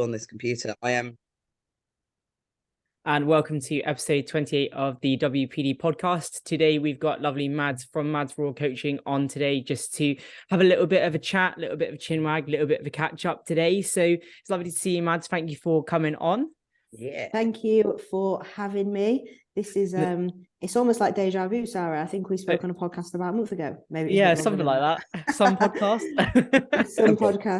on this computer. I am. And welcome to episode 28 of the WPD podcast. Today, we've got lovely Mads from Mads Raw Coaching on today just to have a little bit of a chat, a little bit of a chinwag, a little bit of a catch up today. So it's lovely to see you, Mads. Thank you for coming on. Yeah. Thank you for having me. This is it's almost like deja vu, Sarah. I think we spoke on a podcast about a month ago. Maybe yeah, something like that. Some podcast.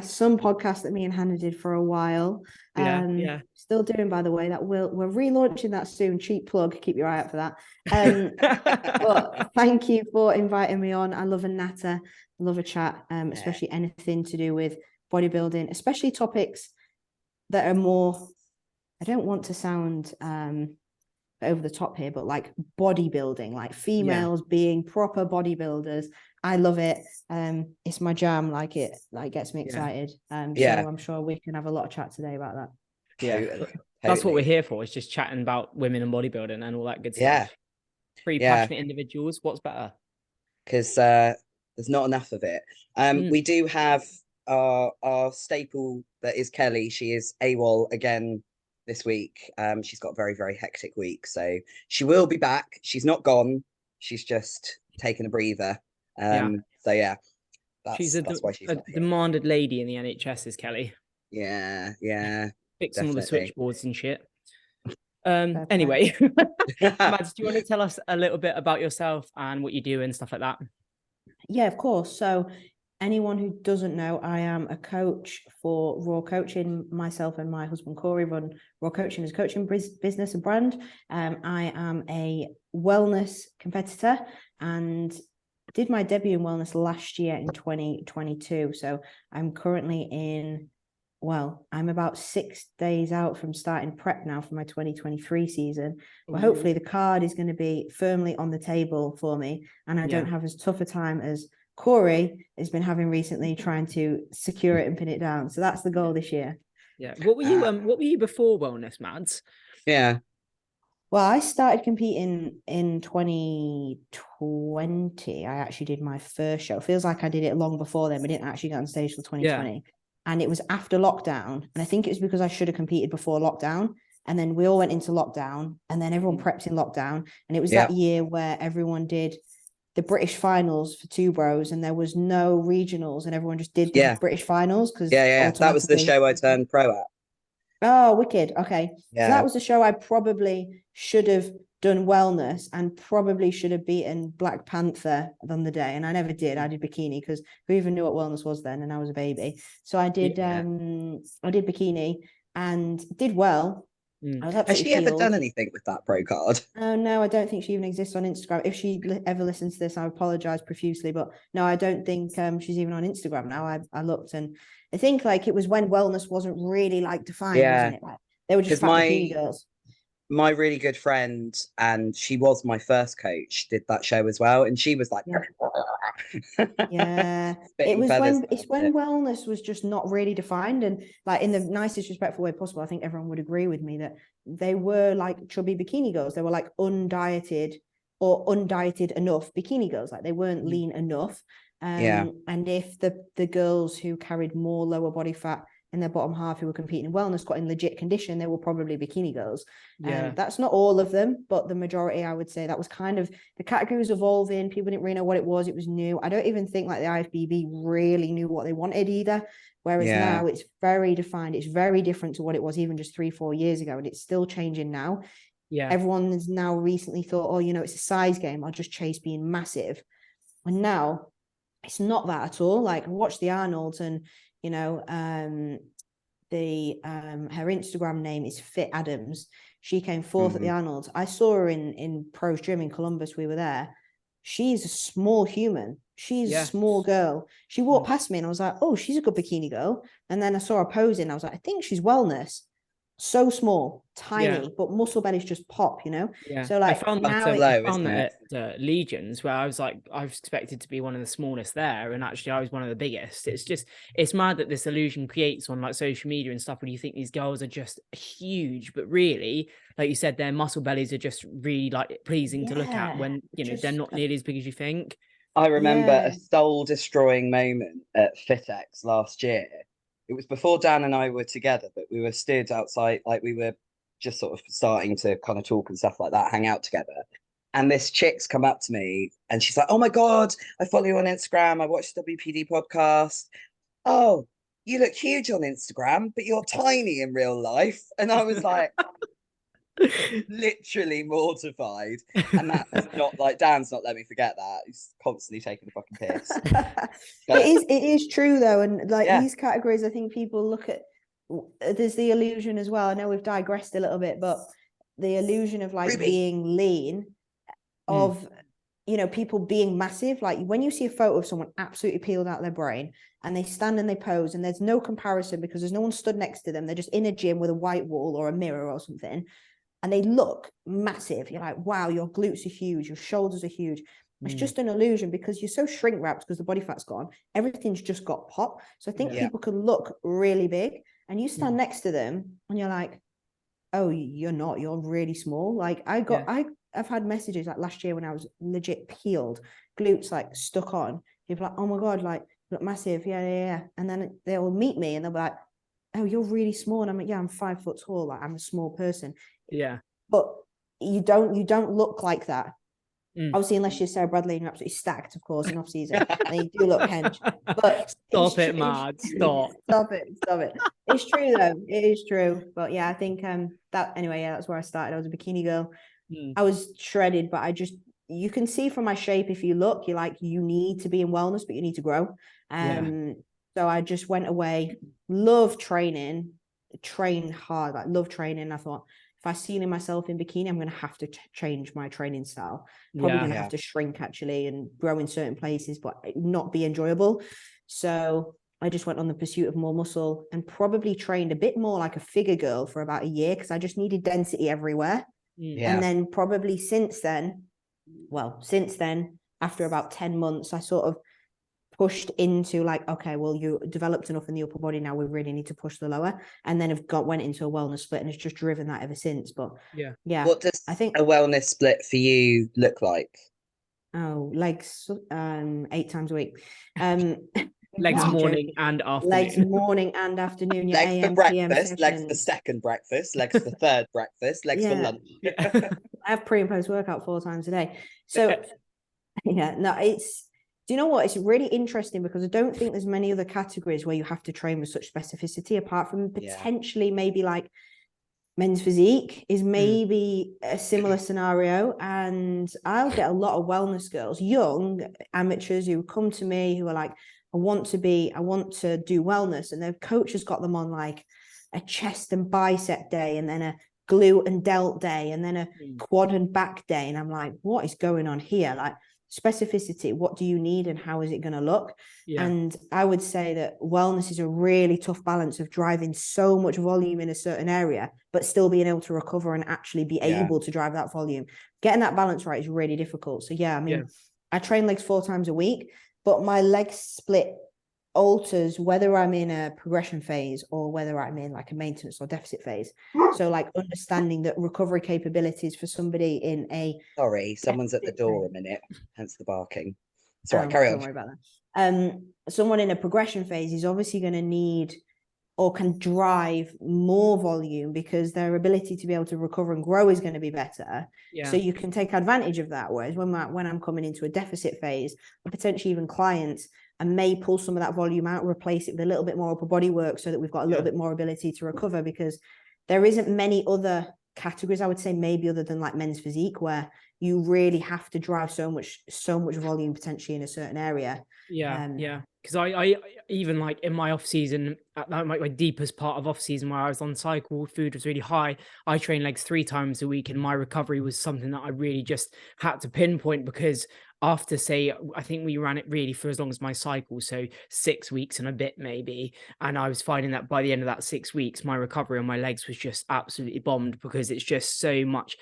some podcast that me and Hannah did for a while. Yeah. Still doing, by the way. That we're relaunching that soon. Cheap plug. Keep your eye out for that. But thank you for inviting me on. I love a natter. I love a chat. Especially anything to do with bodybuilding, especially topics that are more. I don't want to sound over the top here, but like bodybuilding, like females being proper bodybuilders. I love it. It's my jam. Like it gets me excited. So I'm sure we can have a lot of chat today about that. Yeah, totally. That's what we're here for. Is just chatting about women and bodybuilding and all that good stuff. Three passionate individuals. What's better? Because there's not enough of it. We do have our staple that is Kelly. She is AWOL again this week. She's got a very, very hectic week, so she will be back. She's not gone. She's just taken a breather. She's that's why she's a demanded lady in the NHS, is Kelly. Fixing all the switchboards and shit. Anyway, Mads, do you want to tell us a little bit about yourself and what you do and stuff like that? Yeah, of course. So anyone who doesn't know, I am a coach for Raw Coaching. Myself and my husband Corey run Raw Coaching as a coaching business and brand. I am a wellness competitor and did my debut in wellness last year in 2022. So I'm currently I'm about 6 days out from starting prep now for my 2023 season. But hopefully the card is going to be firmly on the table for me, and I don't have as tough a time as Corey has been having recently trying to secure it and pin it down. So that's the goal this year. Yeah. What were you before wellness, Mads? Yeah. Well, I started competing in 2020. I actually did my first show. It feels like I did it long before then, but didn't actually get on stage till 2020. Yeah. And it was after lockdown. And I think it was because I should have competed before lockdown. And then we all went into lockdown, and then everyone prepped in lockdown. And it was that year where everyone did the British finals for Two Bros, and there was no regionals, and everyone just did the British finals because that was the show I turned pro at. Oh, wicked. Okay. So that was the show I probably should have done wellness and probably should have beaten Black Panther on the day. And I never did. I did bikini because who even knew what wellness was then? And I was a baby. So I did bikini and did well. Has she ever done anything with that pro card? Oh, no, I don't think she even exists on Instagram. If she ever listens to this, I apologize profusely, but no, I don't think she's even on Instagram now. I looked, and I think like it was when wellness wasn't really like defined, wasn't it? Like they were just fat bikini girls. My really good friend, and she was my first coach, did that show as well, and she was like, it's when wellness was just not really defined, and like in the nicest respectful way possible. I think everyone would agree with me that they were like chubby bikini girls. They were like undieted or undieted enough bikini girls. Like they weren't lean enough. And if the girls who carried more lower body fat in their bottom half who were competing in wellness got in legit condition, they were probably bikini girls. That's not all of them, but the majority, I would say. That was kind of the category was evolving. People didn't really know what it was new. I don't even think like the IFBB really knew what they wanted either, whereas now it's very defined. It's very different to what it was even just 3-4 years ago, and it's still changing now. Everyone has now recently thought, it's a size game, I'll just chase being massive. And now it's not that at all. Like watch the Arnolds, and her Instagram name is Fit Adams. She came fourth at the Arnolds. I saw her in Pro's Gym in Columbus. We were there. She's a small human. She's a small girl. She walked past me and I was like, oh, she's a good bikini girl. And then I saw her posing. I was like, I think she's wellness. So small, tiny, but muscle bellies just pop, So like I found that at Legions, where I was like, I was expected to be one of the smallest there, and actually I was one of the biggest. It's mad that this illusion creates on like social media and stuff when you think these girls are just huge, but really, like you said, their muscle bellies are just really like pleasing to look at when they're not nearly as big as you think. I remember a soul destroying moment at FitX last year it was before Dan and I were together, but we were stood outside, like we were just sort of starting to kind of talk and stuff like that, hang out together. And this chick's come up to me and she's like, "Oh my God, I follow you on Instagram. I watched the WPD podcast. Oh, you look huge on Instagram, but you're tiny in real life." And I was like, literally mortified. And that's not like, Dan's not let me forget that. He's constantly taking a fucking piss. But it is true though, and like these categories, I think people look at, there's the illusion as well. I know we've digressed a little bit, but the illusion of like being lean, of you know, people being massive. Like when you see a photo of someone absolutely peeled out of their brain and they stand and they pose and there's no comparison because there's no one stood next to them, they're just in a gym with a white wall or a mirror or something, and they look massive. You're like, wow, your glutes are huge, your shoulders are huge. It's just an illusion because you're so shrink wrapped because the body fat's gone. Everything's just got pop. So I think people can look really big and you stand next to them and you're like, oh, you're not, you're really small. Like I've had messages like last year when I was legit peeled, glutes like stuck on. People are like, oh my God, like you look massive. Yeah. And then they'll meet me and they'll be like, oh, you're really small. And I'm like, yeah, I'm 5 foot tall. Like I'm a small person. Yeah. But you don't look like that. Obviously, unless you're Sarah Bradley and you're absolutely stacked, of course, in off season, and you do look hench. But stop it, Mad. Stop. Stop it. It's true though. It is true. But yeah, I think that anyway, yeah, that's where I started. I was a bikini girl. I was shredded, but you can see from my shape if you look, you're like, you need to be in wellness, but you need to grow. So I just went away, love training, train hard, like love training. I thought, if I see myself in bikini, I'm going to have to change my training style. Probably going to have to shrink actually and grow in certain places, but not be enjoyable. So I just went on the pursuit of more muscle and probably trained a bit more like a figure girl for about a year because I just needed density everywhere. And then probably since then, after about 10 months, I sort of pushed into like, okay, well, you developed enough in the upper body, now we really need to push the lower, and then went into a wellness split and it's just driven that ever since. But what does I think a wellness split for you look like? Legs 8 times a week. Legs morning and afternoon. Legs morning and afternoon. Your Legs AM, for breakfast, PM sessions. legs for second breakfast, legs for third breakfast, legs for lunch. I have pre and post workout 4 times a day. So do you know what? It's really interesting because I don't think there's many other categories where you have to train with such specificity, apart from potentially maybe like men's physique is maybe a similar scenario. And I'll get a lot of wellness girls, young amateurs who come to me who are like, I want to do wellness. And their coach has got them on like a chest and bicep day and then a glute and delt day and then a quad and back day. And I'm like, what is going on here? Like, specificity, what do you need and how is it going to look? And I would say that wellness is a really tough balance of driving so much volume in a certain area but still being able to recover and actually be able to drive that volume. Getting that balance right is really difficult. So I train legs 4 times a week, but my leg split alters whether I'm in a progression phase or whether I'm in like a maintenance or deficit phase. So like understanding that recovery capabilities for somebody in a someone's at the door a minute, hence the barking. Sorry, carry on. Don't worry about that. Someone in a progression phase is obviously going to need or can drive more volume because their ability to be able to recover and grow is going to be better. So you can take advantage of that. Whereas when I'm coming into a deficit phase, or potentially even clients, I may pull some of that volume out, replace it with a little bit more upper body work so that we've got a little bit more ability to recover, because there isn't many other categories, I would say, maybe other than like men's physique, where you really have to drive so much volume potentially in a certain area. Because I even like in my off season, at my deepest part of off season where I was on cycle, food was really high, I trained legs 3 times a week, and my recovery was something that I really just had to pinpoint, because after, say, I think we ran it really for as long as my cycle, so 6 weeks and a bit maybe, and I was finding that by the end of that 6 weeks my recovery on my legs was just absolutely bombed, because it's just so much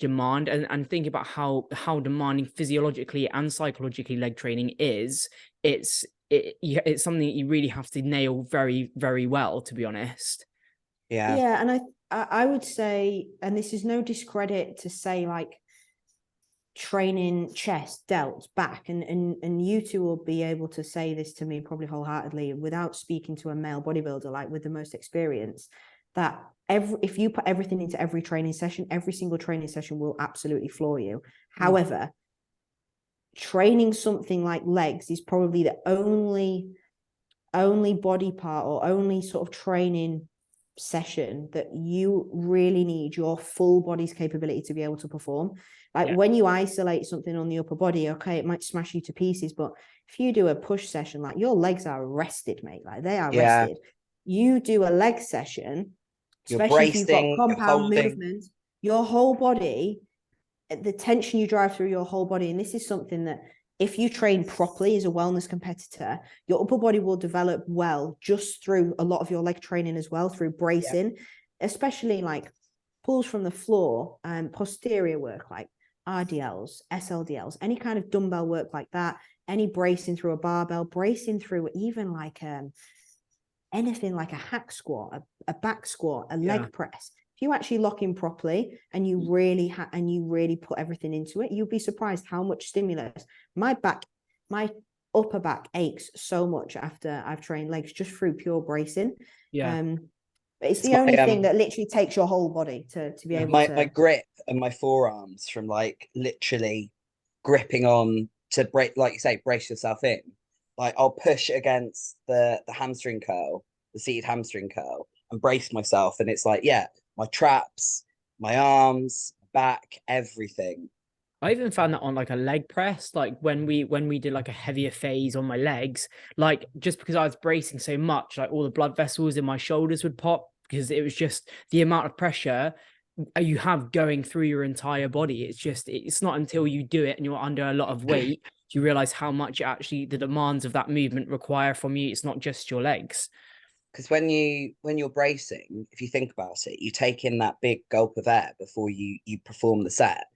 demand. And think about how demanding physiologically and psychologically leg training is. It's something that you really have to nail very, very well, to be honest. And I would say, and this is no discredit to say, like, training chest, delts, back, and you two will be able to say this to me probably wholeheartedly without speaking to a male bodybuilder, like with the most experience, that if you put everything into every training session, every single training session will absolutely floor you. However, training something like legs is probably the only body part or only sort of training session that you really need your full body's capability to be able to perform. Like when you isolate something on the upper body, okay, it might smash you to pieces, but if you do a push session, like your legs are rested, mate, like they are rested. You do a leg session, especially if you've got compound movement, your whole body, the tension you drive through your whole body, and this is something that if you train properly as a wellness competitor, your upper body will develop well just through a lot of your leg training as well, through bracing, especially like pulls from the floor and posterior work like RDLs, SLDLs, any kind of dumbbell work like that, any bracing through a barbell, bracing through even like anything like a hack squat, a back squat, a leg press. If you actually lock in properly and you really put everything into it, you'll be surprised how much stimulus. My upper back aches so much after I've trained legs just through pure bracing. But it's the only thing that literally takes your whole body to be able to. My grip and my forearms from like literally gripping on to break, like you say, brace yourself in. Like I'll push against the hamstring curl, the seated hamstring curl, and brace myself, and it's like, my traps, my arms, back, everything. I even found that on like a leg press, like when we did like a heavier phase on my legs, like just because I was bracing so much, like all the blood vessels in my shoulders would pop because it was just the amount of pressure you have going through your entire body. It's not until you do it and you're under a lot of weight do you realize how much actually the demands of that movement require from you. It's not just your legs. Because when you're bracing, if you think about it, you take in that big gulp of air before you perform the set.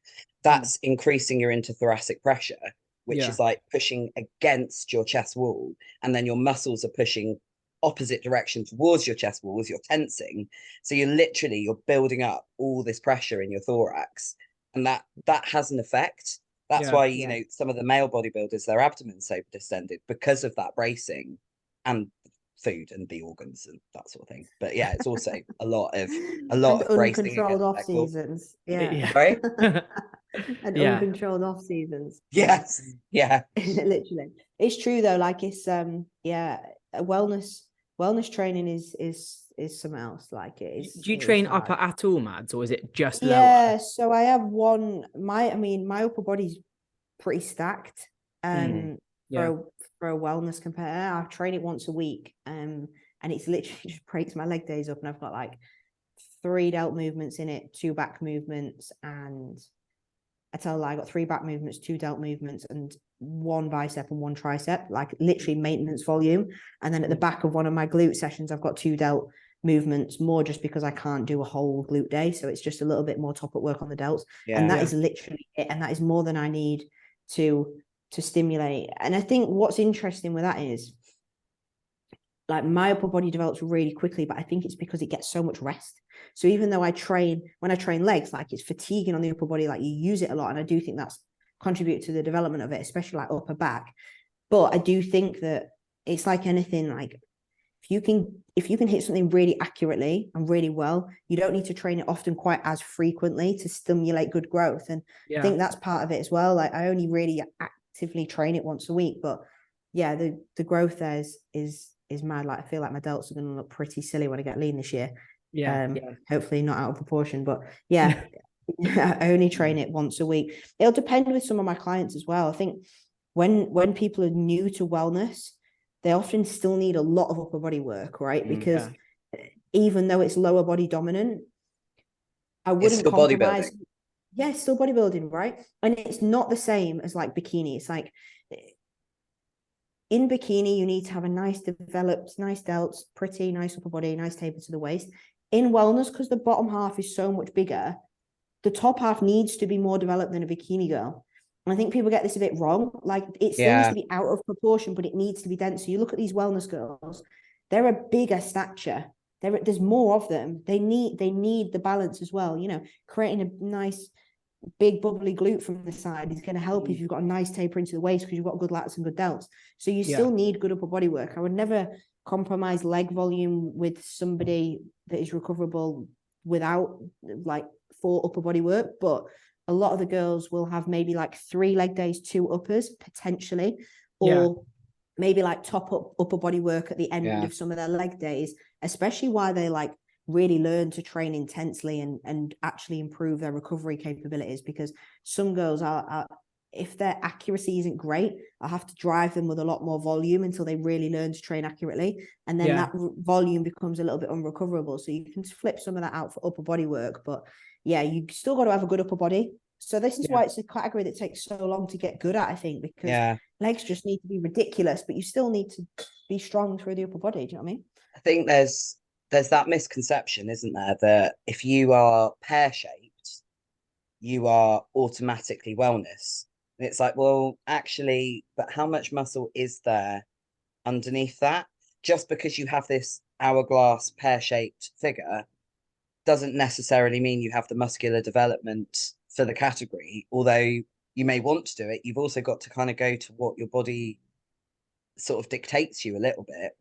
That's increasing your interthoracic pressure, which is like pushing against your chest wall, and then your muscles are pushing opposite direction towards your chest walls. You're tensing, so you're building up all this pressure in your thorax, and that has an effect. That's why some of the male bodybuilders, their abdomen's so distended because of that bracing and food and the organs and that sort of thing. But it's also a lot of uncontrolled off seasons. Sorry? And uncontrolled off seasons. Yes. Literally. It's true though, like it's wellness training is something else. Like it is. Do you train upper at all, Mads, or is it just lower? Yeah, so I have my upper body's pretty stacked. For a wellness competitor, I train it once a week, and it's literally just breaks my leg days up, and I've got like 3 delt movements in it, 2 back movements, and I got 3 back movements, 2 delt movements, and 1 bicep and 1 tricep, like literally maintenance volume. And then at the back of one of my glute sessions, I've got 2 delt movements, more just because I can't do a whole glute day, so it's just a little bit more top-up work on the delts, and that is literally it, and that is more than I need to stimulate. And I think what's interesting with that is like my upper body develops really quickly, but I think it's because it gets so much rest. So even though when I train legs, like it's fatiguing on the upper body, like you use it a lot, and I do think that's contributed to the development of it, especially like upper back. But I do think that it's like anything, like if you can hit something really accurately and really well, you don't need to train it often quite as frequently to stimulate good growth. And I think that's part of it as well. Like I only really actively train it once a week, but the growth there is mad. Like I feel like my delts are going to look pretty silly when I get lean this year. Hopefully not out of proportion, but I only train it once a week. It'll depend with some of my clients as well. I think when people are new to wellness, they often still need a lot of upper body work, right? Because even though it's lower body dominant, I wouldn't compromise. It's still bodybuilding, right? And it's not the same as like bikini. It's like in bikini, you need to have a nice developed, nice delts, pretty nice upper body, nice taper to the waist. In wellness, because the bottom half is so much bigger, the top half needs to be more developed than a bikini girl. And I think people get this a bit wrong. Like it still needs to be out of proportion, but it needs to be dense. So you look at these wellness girls, they're a bigger stature. There's more of them. They need the balance as well, creating a nice big bubbly glute from the side is going to help if you've got a nice taper into the waist because you've got good lats and good delts. So you still need good upper body work. I would never compromise leg volume with somebody that is recoverable without like full upper body work. But a lot of the girls will have maybe like 3 leg days, 2 uppers potentially, or maybe like top up upper body work at the end of some of their leg days, especially while they like really learn to train intensely and actually improve their recovery capabilities. Because some girls are if their accuracy isn't great, I'll have to drive them with a lot more volume until they really learn to train accurately. And then that volume becomes a little bit unrecoverable. So you can flip some of that out for upper body work. But yeah, you still got to have a good upper body. So this is why it's a category that takes so long to get good at, I think, because legs just need to be ridiculous, but you still need to be strong through the upper body. Do you know what I mean? I think there's that misconception, isn't there, that if you are pear-shaped, you are automatically wellness. And it's like, well, actually, but how much muscle is there underneath that? Just because you have this hourglass pear-shaped figure doesn't necessarily mean you have the muscular development for the category. Although you may want to do it, you've also got to kind of go to what your body sort of dictates you a little bit.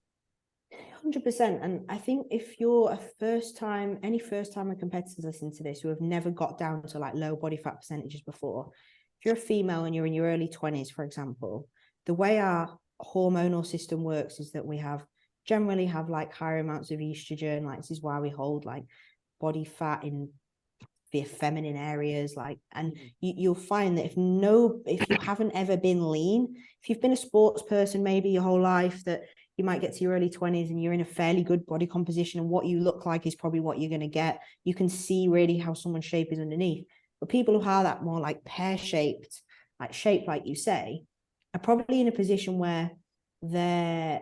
100%. And I think if you're any first time competitors listen to this who have never got down to like low body fat percentages before, if you're a female and you're in your early 20s, for example, the way our hormonal system works is that we generally have like higher amounts of estrogen. Like this is why we hold like body fat in the feminine areas, like, and you'll find that if you haven't ever been lean, if you've been a sports person maybe your whole life, that you might get to your early 20s and you're in a fairly good body composition and what you look like is probably what you're going to get. You can see really how someone's shape is underneath. But people who have that more like pear-shaped, like shape, like you say, are probably in a position where they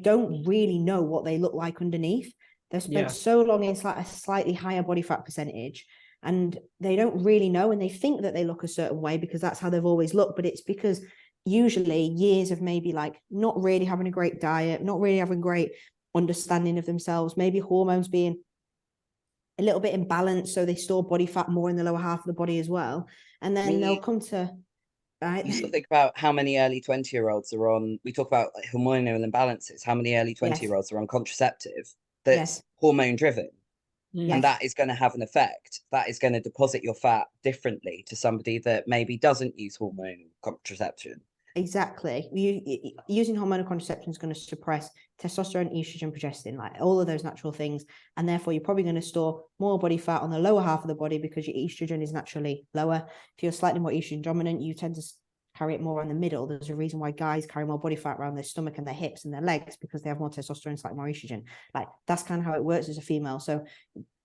don't really know what they look like underneath. They've spent so long in like a slightly higher body fat percentage and they don't really know, and they think that they look a certain way because that's how they've always looked. But it's because usually years of maybe like not really having a great diet, not really having great understanding of themselves, maybe hormones being a little bit imbalanced, so they store body fat more in the lower half of the body as well. And then they'll come to you sort of think about how many early 20-year-olds are on, we talk about like hormonal imbalances, how many early 20-year-olds are on contraceptive that's hormone driven. And that is going to have an effect. That is going to deposit your fat differently to somebody that maybe doesn't use hormone contraception. Exactly. Using hormonal contraception is going to suppress testosterone, estrogen, progesterone, like all of those natural things. And therefore, you're probably going to store more body fat on the lower half of the body because your estrogen is naturally lower. If you're slightly more estrogen dominant, you tend to carry it more in the middle. There's a reason why guys carry more body fat around their stomach and their hips and their legs, because they have more testosterone, slightly more estrogen. Like that's kind of how it works as a female. So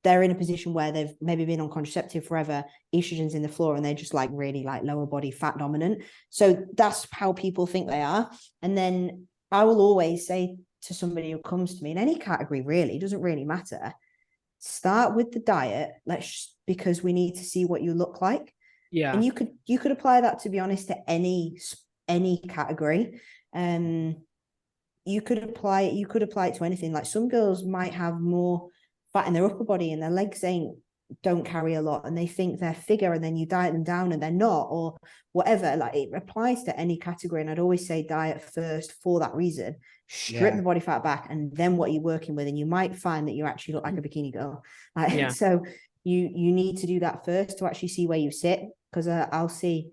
they're in a position where they've maybe been on contraceptive forever, estrogen's in the floor, and they're just like really like lower body fat dominant. So that's how people think they are. And then I will always say to somebody who comes to me in any category, really, it doesn't really matter, start with the diet, because we need to see what you look like. And you could apply that, to be honest, to any category. You could apply it to anything. Like some girls might have more fat in their upper body and their legs don't carry a lot, and they think they're figure, and then you diet them down and they're not, or whatever. Like it applies to any category. And I'd always say diet first for that reason. Strip the body fat back, and then what you're working with, and you might find that you actually look like a bikini girl. So you need to do that first to actually see where you sit, because I'll see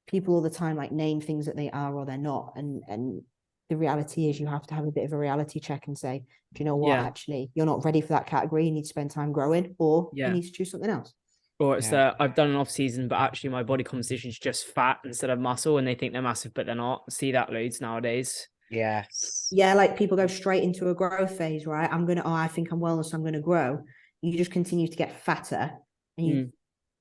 people all the time like name things that they are or they're not, and the reality is you have to have a bit of a reality check and say, do you know what, actually you're not ready for that category, you need to spend time growing, or you need to choose something else. Or it's I've done an off season, but actually my body composition is just fat instead of muscle, and they think they're massive, but they're not. See that loads nowadays. Yes. Yeah, like people go straight into a growth phase, right? I think I'm wellness, so I'm going to grow. You just continue to get fatter, and you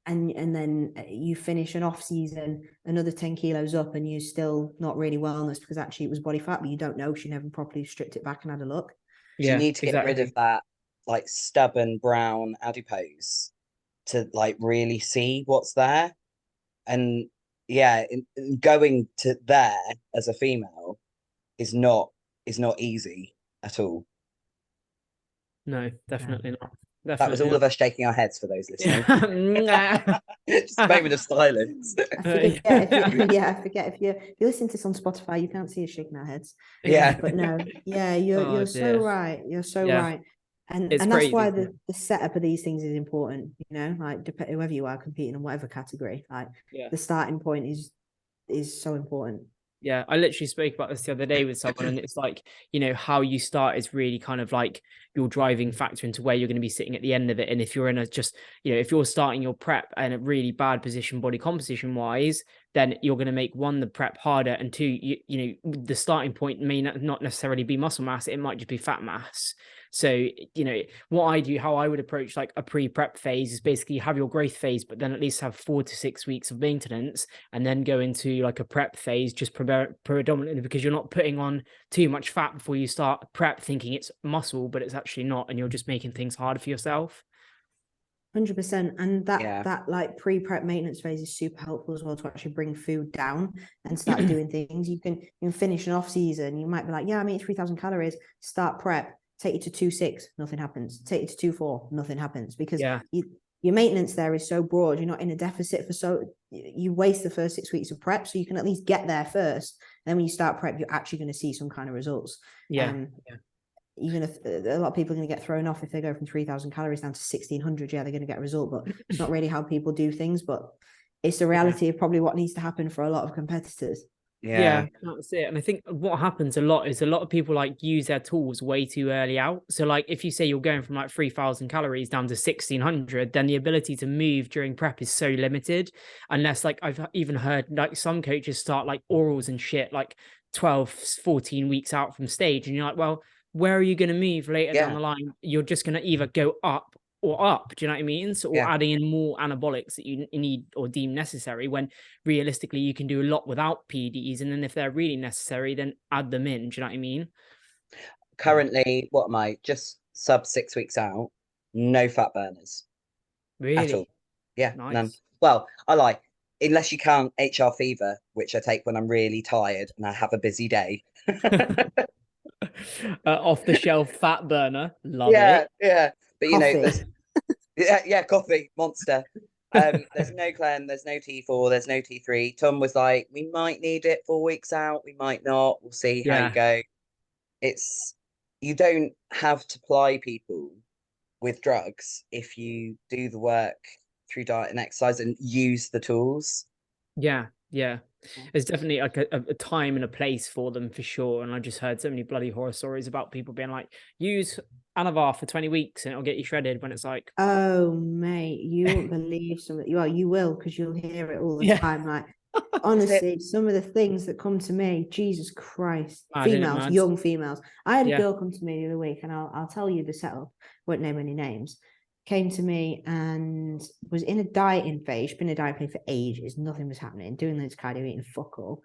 and then you finish an off season another 10 kilos up, and you're still not really wellness because actually it was body fat, but you don't know because you never properly stripped it back and had a look. You need to get rid of that like stubborn brown adipose to like really see what's there. And going to there as a female is not easy at all. No, definitely not. That was all of us shaking our heads for those listening. Just a moment of silence. I forget if you listen to this on Spotify, you can't see us shaking our heads. Yeah. But no, yeah, you're so right. You're so right. And It's that's crazy. why the setup of these things is important, you know, like whoever you are competing in whatever category, like the starting point is so important. Yeah, I literally spoke about this the other day with someone, and it's like, you know, how you start is really kind of like your driving factor into where you're going to be sitting at the end of it. And if you're in a just, you know, if you're starting your prep in a really bad position body composition wise, then you're going to make one, the prep harder, and two, you know, the starting point may not necessarily be muscle mass, it might just be fat mass. So, you know, what I do, how I would approach like a pre-prep phase is basically have your growth phase, but then at least have 4 to 6 weeks of maintenance, and then go into like a prep phase just predominantly because you're not putting on too much fat before you start prep thinking it's muscle, but it's actually not, and you're just making things harder for yourself. 100%. And that like pre-prep maintenance phase is super helpful as well to actually bring food down and start doing things. You can finish an off season. You might be like, yeah, I'm eating 3,000 calories, start prep. Take it to 2.6, nothing happens. Take it to 2.4, nothing happens, because your maintenance there is so broad. You're not in a deficit you waste the first 6 weeks of prep, so you can at least get there first. And then when you start prep, you're actually going to see some kind of results. Even if a lot of people are going to get thrown off if they go from 3,000 calories down to 1,600, they're going to get a result, but it's not really how people do things. But it's the reality of probably what needs to happen for a lot of competitors. Yeah, that's it. And I think what happens a lot is a lot of people like use their tools way too early out. So like if you say you're going from like 3,000 calories down to 1,600, then the ability to move during prep is so limited, unless like I've even heard like some coaches start like orals and shit like 12, 14 weeks out from stage, and you're like, well, where are you going to move later down the line? You're just going to either go up or up, do you know what I mean? So, or adding in more anabolics that you need or deem necessary, when realistically you can do a lot without PEDs, and then if they're really necessary, then add them in, do you know what I mean? Currently, what am I? Just sub 6 weeks out. No fat burners. Really? At all. Yeah, nice. None. Well, I lie. Unless you count HR fever, which I take when I'm really tired and I have a busy day. Off the shelf fat burner. Love it. Yeah. But you coffee. know, there's coffee, Monster. There's no Clen, there's no T4, there's no T3. Tom was like, we might need it 4 weeks out, we might not. We'll see how you go. You don't have to ply people with drugs if you do the work through diet and exercise and use the tools. Yeah. There's definitely like a time and a place for them for sure. And I just heard so many bloody horror stories about people being like, use Anavar for 20 weeks and it'll get you shredded, when it's like, oh mate, you won't believe some of you will, because you'll hear it all the time. Like honestly, some of the things that come to me, Jesus Christ, females, young females. I had a girl come to me the other week, and I'll tell you the setup, won't name any names. Came to me and was in a dieting phase. She'd been in a dieting phase for ages. Nothing was happening. Doing loads of cardio, eating fuck all.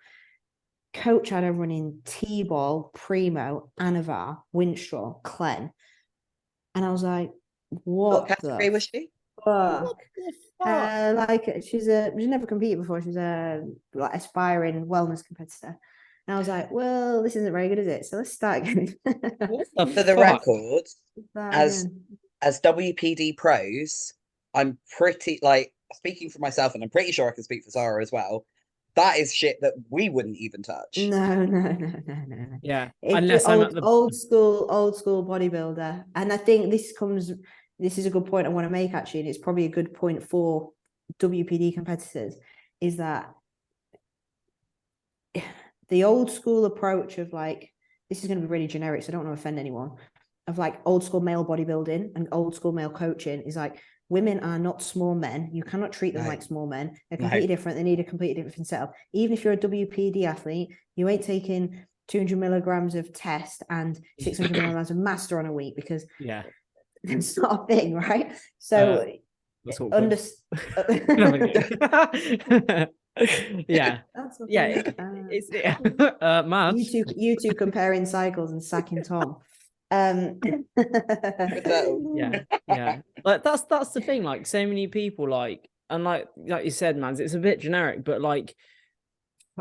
Coach had her running T-ball, Primo, Anavar, Winstraw, Clen. And I was like, what category was she? Fuck? Like she's never competed before. She's a like aspiring wellness competitor. And I was like, well, this isn't very good, is it? So let's start again. For the record, as WPD pros, I'm pretty, like, speaking for myself, and I'm pretty sure I can speak for Zara as well, that is shit that we wouldn't even touch. No. Yeah. Unless I'm old school bodybuilder. And I think this is a good point I want to make, actually, and it's probably a good point for WPD competitors, is that the old school approach of like, this is going to be really generic, so I don't want to offend anyone, of like old school male bodybuilding and old school male coaching is like, women are not small men. You cannot treat them like small men. They're completely different. They need a completely different setup. Even if you're a WPD athlete, you ain't taking 200 milligrams of test and 600 milligrams of master on a week, because it's not a thing, right? So you two comparing cycles and sacking Tom. Like that's the thing, like so many people like, and like you said, man, it's a bit generic, but like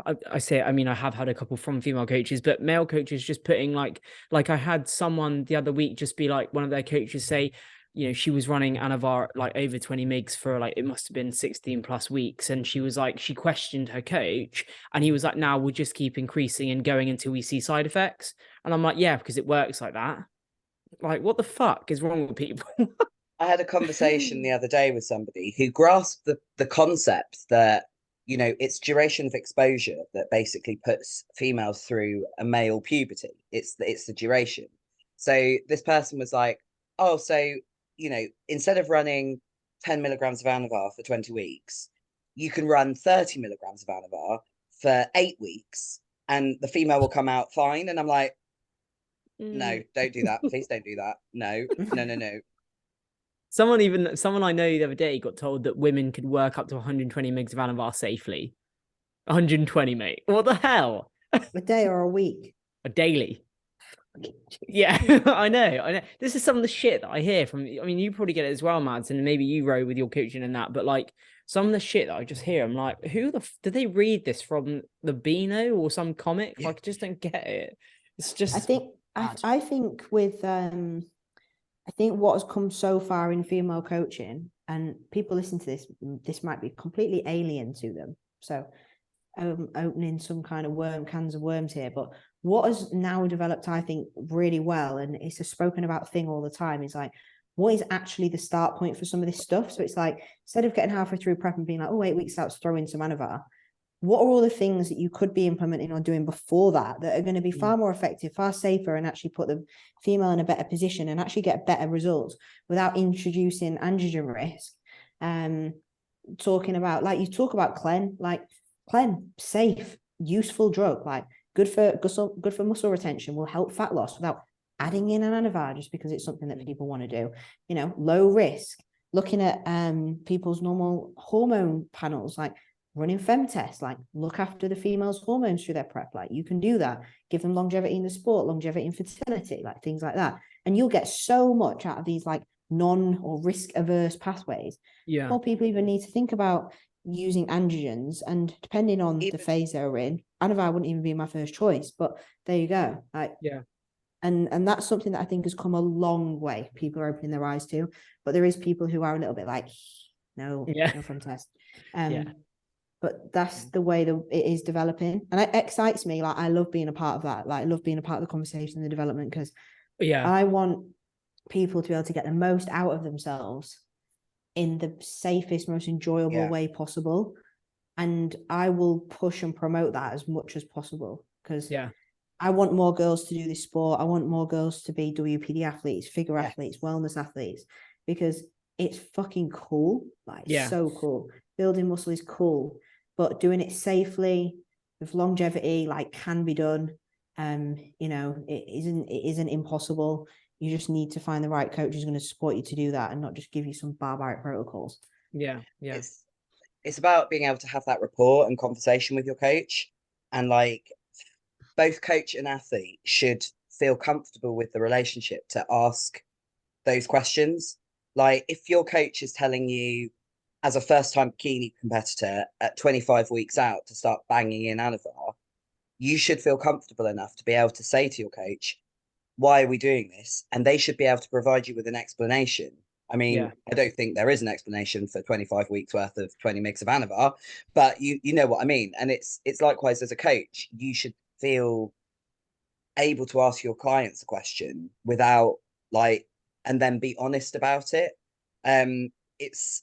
I say, I mean, I have had a couple from female coaches, but male coaches just putting like I had someone the other week just be like, one of their coaches say, you know, she was running Anavar like over 20 migs for like, it must have been 16 plus weeks. And she was like, she questioned her coach and he was like, now we'll just keep increasing and going until we see side effects. And I'm like, yeah, because it works like that. Like, what the fuck is wrong with people? I had a conversation the other day with somebody who grasped the concept that, you know, it's duration of exposure that basically puts females through a male puberty. It's the duration. So this person was like, oh, so, you know, instead of running 10 milligrams of Anavar for 20 weeks, you can run 30 milligrams of Anavar for 8 weeks and the female will come out fine. And I'm like, no, don't do that. Please don't do that. No, no, no, no. Someone I know the other day got told that women could work up to 120 mgs of Anavar safely. 120, mate. What the hell? A day or a week? A daily. Yeah, I know. This is some of the shit that I hear from, I mean, you probably get it as well, Mads, and maybe you row with your coaching and that, but like some of the shit that I just hear, I'm like, did they read this from the Beano or some comic? Like, I just don't get it. It's just, I think with, I think what has come so far in female coaching, and people listen to this might be completely alien to them. So opening some kind of cans of worms here, but what has now developed, I think, really well, and it's a spoken about thing all the time, is like, what is actually the start point for some of this stuff? So it's like, instead of getting halfway through prep and being like, oh, 8 weeks out, throw in some Anavar, what are all the things that you could be implementing or doing before that are going to be far more effective, far safer, and actually put the female in a better position and actually get better results without introducing androgen risk? Talking about, like, you talk about Clen, safe, useful drug, like good for muscle retention, will help fat loss without adding in an Anavar just because it's something that people want to do. You know, low risk, looking at people's normal hormone panels, like running femtest, like look after the female's hormones through their prep. Like, you can do that, give them longevity in the sport, longevity in fertility, like things like that. And you'll get so much out of these like non or risk averse pathways. yeah, More people even need to think about using androgens, and depending on the phase they're in, Anavar wouldn't even be my first choice, but there you go. Like, yeah, and that's something that I think has come a long way. People are opening their eyes to, but there is people who are a little bit like, no femtest. But that's the way that it is developing, and it excites me. Like, I love being a part of that. Like, I love being a part of the conversation and the development, because I want people to be able to get the most out of themselves in the safest, most enjoyable way possible. And I will push and promote that as much as possible, because I want more girls to do this sport. I want more girls to be WPD athletes, figure athletes, wellness athletes, because it's fucking cool. Like, so cool. Building muscle is cool, but doing it safely with longevity, like, can be done. You know, it isn't impossible. You just need to find the right coach who's going to support you to do that, and not just give you some barbaric protocols. It's about being able to have that rapport and conversation with your coach, and like, both coach and athlete should feel comfortable with the relationship to ask those questions. Like, if your coach is telling you as a first-time bikini competitor at 25 weeks out to start banging in Anavar, you should feel comfortable enough to be able to say to your coach, why are we doing this? And they should be able to provide you with an explanation. I mean, I don't think there is an explanation for 25 weeks worth of 20 mgs of Anavar, but you know what I mean. And it's likewise, as a coach, you should feel able to ask your clients a question without, like, and then be honest about it. It's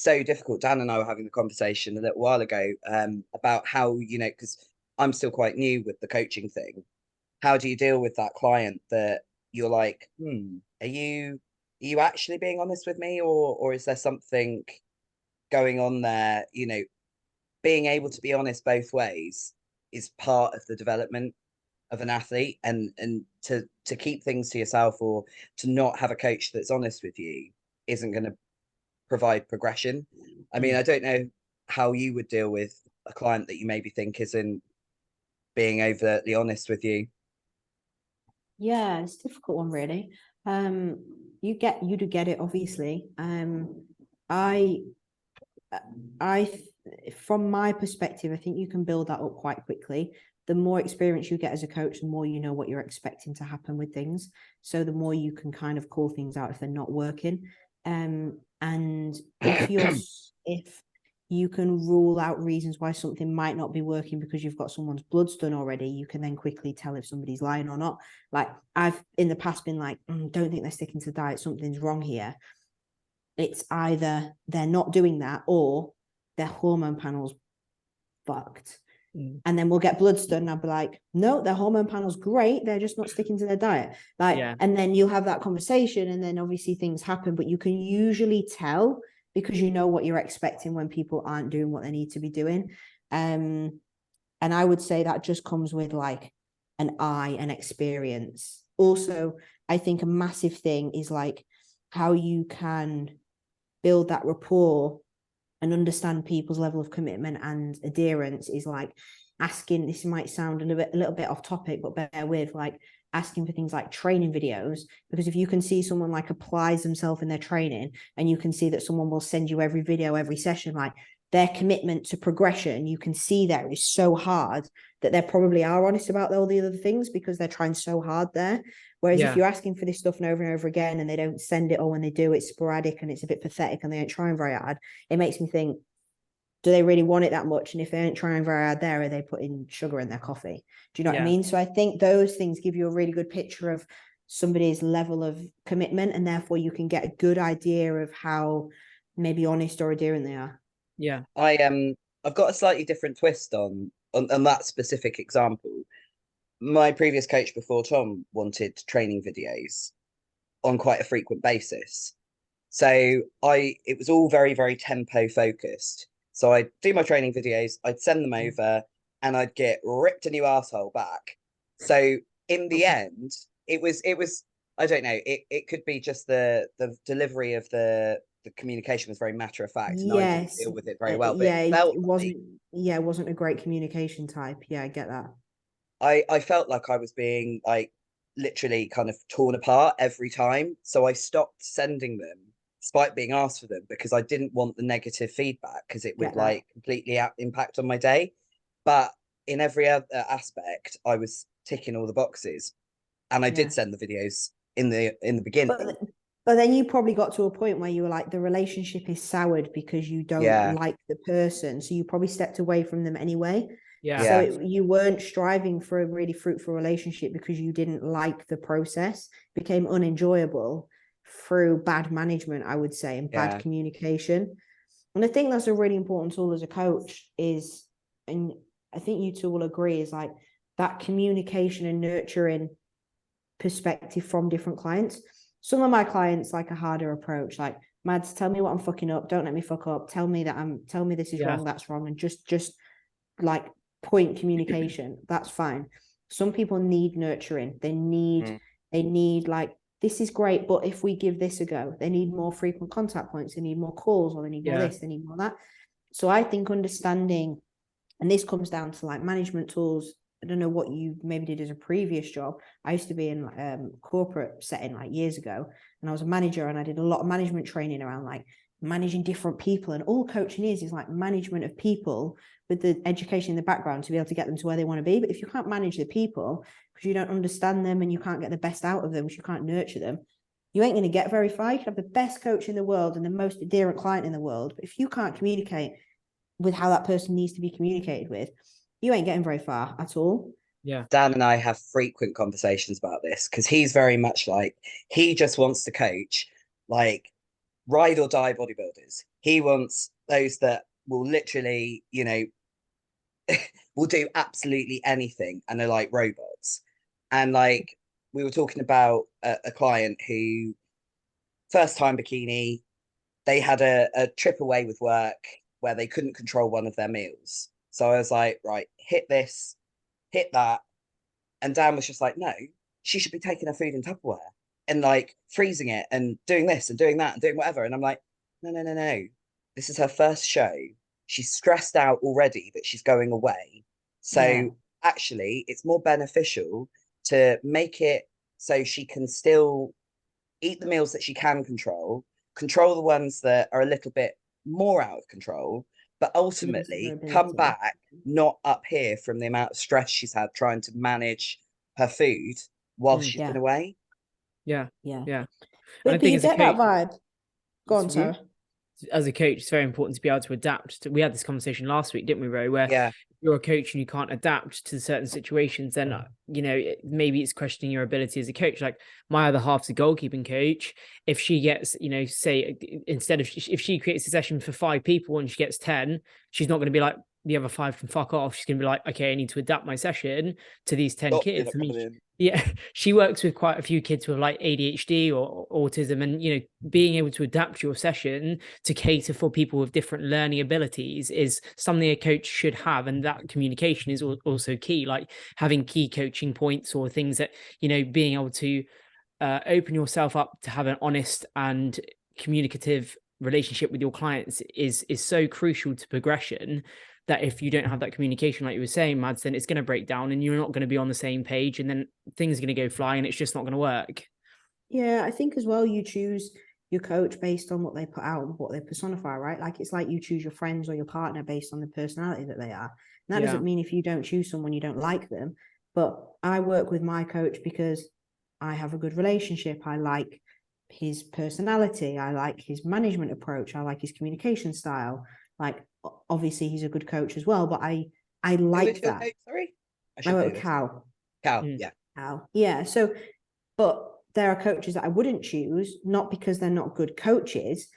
so difficult. Dan and I were having the conversation a little while ago about how, you know, because I'm still quite new with the coaching thing. How do you deal with that client that you're like, are you actually being honest with me, or is there something going on there? You know, being able to be honest both ways is part of the development of an athlete, and to keep things to yourself, or to not have a coach that's honest with you, isn't going to provide progression. I mean, I don't know how you would deal with a client that you maybe think isn't being overtly honest with you. Yeah, it's a difficult one, really. You do get it, obviously. I from my perspective, I think you can build that up quite quickly. the more experience you get as a coach, the more you know what you're expecting to happen with things. So the more you can kind of call things out if they're not working. And if you can rule out reasons why something might not be working because you've got someone's bloods done already, you can then quickly tell if somebody's lying or not. Like I've in the past been like, don't think they're sticking to the diet, something's wrong here. It's either they're not doing that or their hormone panel's fucked. And then we'll get bloods done and I'll be like, no, their hormone panel's great, they're just not sticking to their diet. Like, and then you'll have that conversation and then obviously things happen, but you can usually tell because you know what you're expecting when people aren't doing what they need to be doing. And I would say that just comes with like an eye and experience. Also, I think a massive thing is like how you can build that rapport and understand people's level of commitment and adherence is like asking, this might sound a little bit off topic, but bear with, like asking for things like training videos, because if you can see someone like applies themselves in their training and you can see that someone will send you every video, every session, like their commitment to progression, you can see there is so hard that they probably are honest about all the other things because they're trying so hard there. Whereas if you're asking for this stuff and over again and they don't send it, or when they do, it's sporadic and it's a bit pathetic and they ain't trying very hard, it makes me think, do they really want it that much? And if they ain't trying very hard there, are they putting sugar in their coffee? Do you know what I mean? So I think those things give you a really good picture of somebody's level of commitment, and therefore you can get a good idea of how maybe honest or adherent they are. Yeah. I've got a slightly different twist on that specific example. My previous coach before Tom wanted training videos on quite a frequent basis. So it was all very, very tempo focused. So I'd do my training videos, I'd send them over, and I'd get ripped a new asshole back. So in the end, it was, I don't know, it could be just the delivery of the communication was very matter of fact, and I didn't deal with it very well. But it wasn't a great communication type. Yeah, I get that. I felt like I was being like literally kind of torn apart every time. So I stopped sending them despite being asked for them because I didn't want the negative feedback because it would like completely impact on my day. But in every other aspect, I was ticking all the boxes, and I did send the videos in the beginning. But then you probably got to a point where you were like, the relationship is soured because you don't like the person. So you probably stepped away from them anyway. Yeah. So you weren't striving for a really fruitful relationship because you didn't like the process. It became unenjoyable through bad management, I would say, and bad communication. And I think that's a really important tool as a coach is, and I think you two will agree, is like that communication and nurturing perspective from different clients. Some of my clients like a harder approach, like, Mads, tell me what I'm fucking up. Don't let me fuck up. Tell me this is wrong, that's wrong. And just like point communication. That's fine. Some people need nurturing. They need like, this is great, but if we give this a go, they need more frequent contact points. They need more calls, or they need more this, they need more that. So I think understanding, and this comes down to like management tools. I don't know what you maybe did as a previous job. I used to be in corporate setting like years ago, and I was a manager, and I did a lot of management training around like managing different people, and all coaching is like management of people with the education in the background to be able to get them to where they want to be. But if you can't manage the people because you don't understand them and you can't get the best out of them, because you can't nurture them, you ain't going to get very far. You can have the best coach in the world and the most adherent client in the world, but if you can't communicate with how that person needs to be communicated with, you ain't getting very far at all. Yeah. Dan and I have frequent conversations about this because he's very much like, he just wants to coach like ride or die bodybuilders. He wants those that will literally, will do absolutely anything and they're like robots. And like we were talking about a client who first time bikini, they had a trip away with work where they couldn't control one of their meals. So I was like, right, hit this, hit that. And Dan was just like, no, she should be taking her food in Tupperware and like freezing it and doing this and doing that and doing whatever. And I'm like, no. This is her first show. She's stressed out already that she's going away. So actually, it's more beneficial to make it so she can still eat the meals that she can control the ones that are a little bit more out of control, but ultimately come back not up here from the amount of stress she's had trying to manage her food while she's been away. Yeah. But do you get that vibe? Go on, Sarah. As a coach, it's very important to be able to adapt. We had this conversation last week, didn't we, Ro? Where if you're a coach and you can't adapt to certain situations, then maybe it's questioning your ability as a coach. Like my other half's a goalkeeping coach. If she gets, say instead of if she creates a session for 5 people and she gets 10, she's not going to be like, the other 5 can fuck off. She's going to be like, okay, I need to adapt my session to these 10 kids. I mean, she works with quite a few kids with like ADHD or autism, and being able to adapt your session to cater for people with different learning abilities is something a coach should have, and that communication is also key. Like having key coaching points or things that being able to open yourself up to have an honest and communicative relationship with your clients is so crucial to progression, that if you don't have that communication, like you were saying, Mads, then it's going to break down and you're not going to be on the same page, and then things are going to go flying and it's just not going to work. Yeah, I think as well, you choose your coach based on what they put out and what they personify, right? Like it's like you choose your friends or your partner based on the personality that they are. And that doesn't mean if you don't choose someone, you don't like them. But I work with my coach because I have a good relationship. I like his personality. I like his management approach. I like his communication style. Like, obviously he's a good coach as well, but I like that. Coach, sorry? Cal. Yeah. Cal. Yeah. So, but there are coaches that I wouldn't choose, not because they're not good coaches,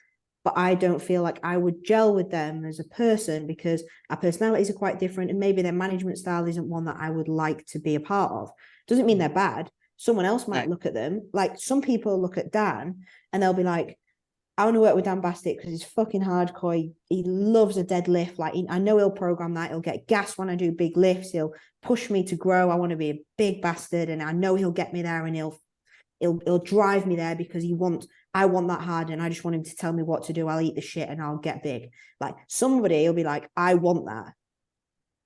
but I don't feel like I would gel with them as a person because our personalities are quite different, and maybe their management style isn't one that I would like to be a part of. Doesn't mean they're bad. Someone else might look at them. Like some people look at Dan and they'll be like, I want to work with Dan Bastick because he's fucking hardcore. He loves a deadlift. Like I know he'll program that. He'll get gas when I do big lifts. He'll push me to grow. I want to be a big bastard, and I know he'll get me there, and he'll drive me there because I want that hard, and I just want him to tell me what to do. I'll eat the shit and I'll get big. Like somebody will be like, I want that.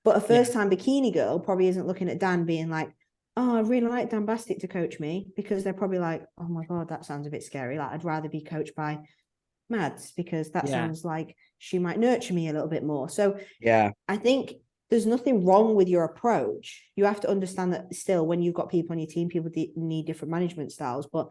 But a first-time bikini girl probably isn't looking at Dan being like, oh, I really like Dan Bastick to coach me, because they're probably like, oh my God, that sounds a bit scary. Like I'd rather be coached by Mads because that sounds like she might nurture me a little bit more. So I think there's nothing wrong with your approach. You have to understand that still when you've got people on your team, people need different management styles. But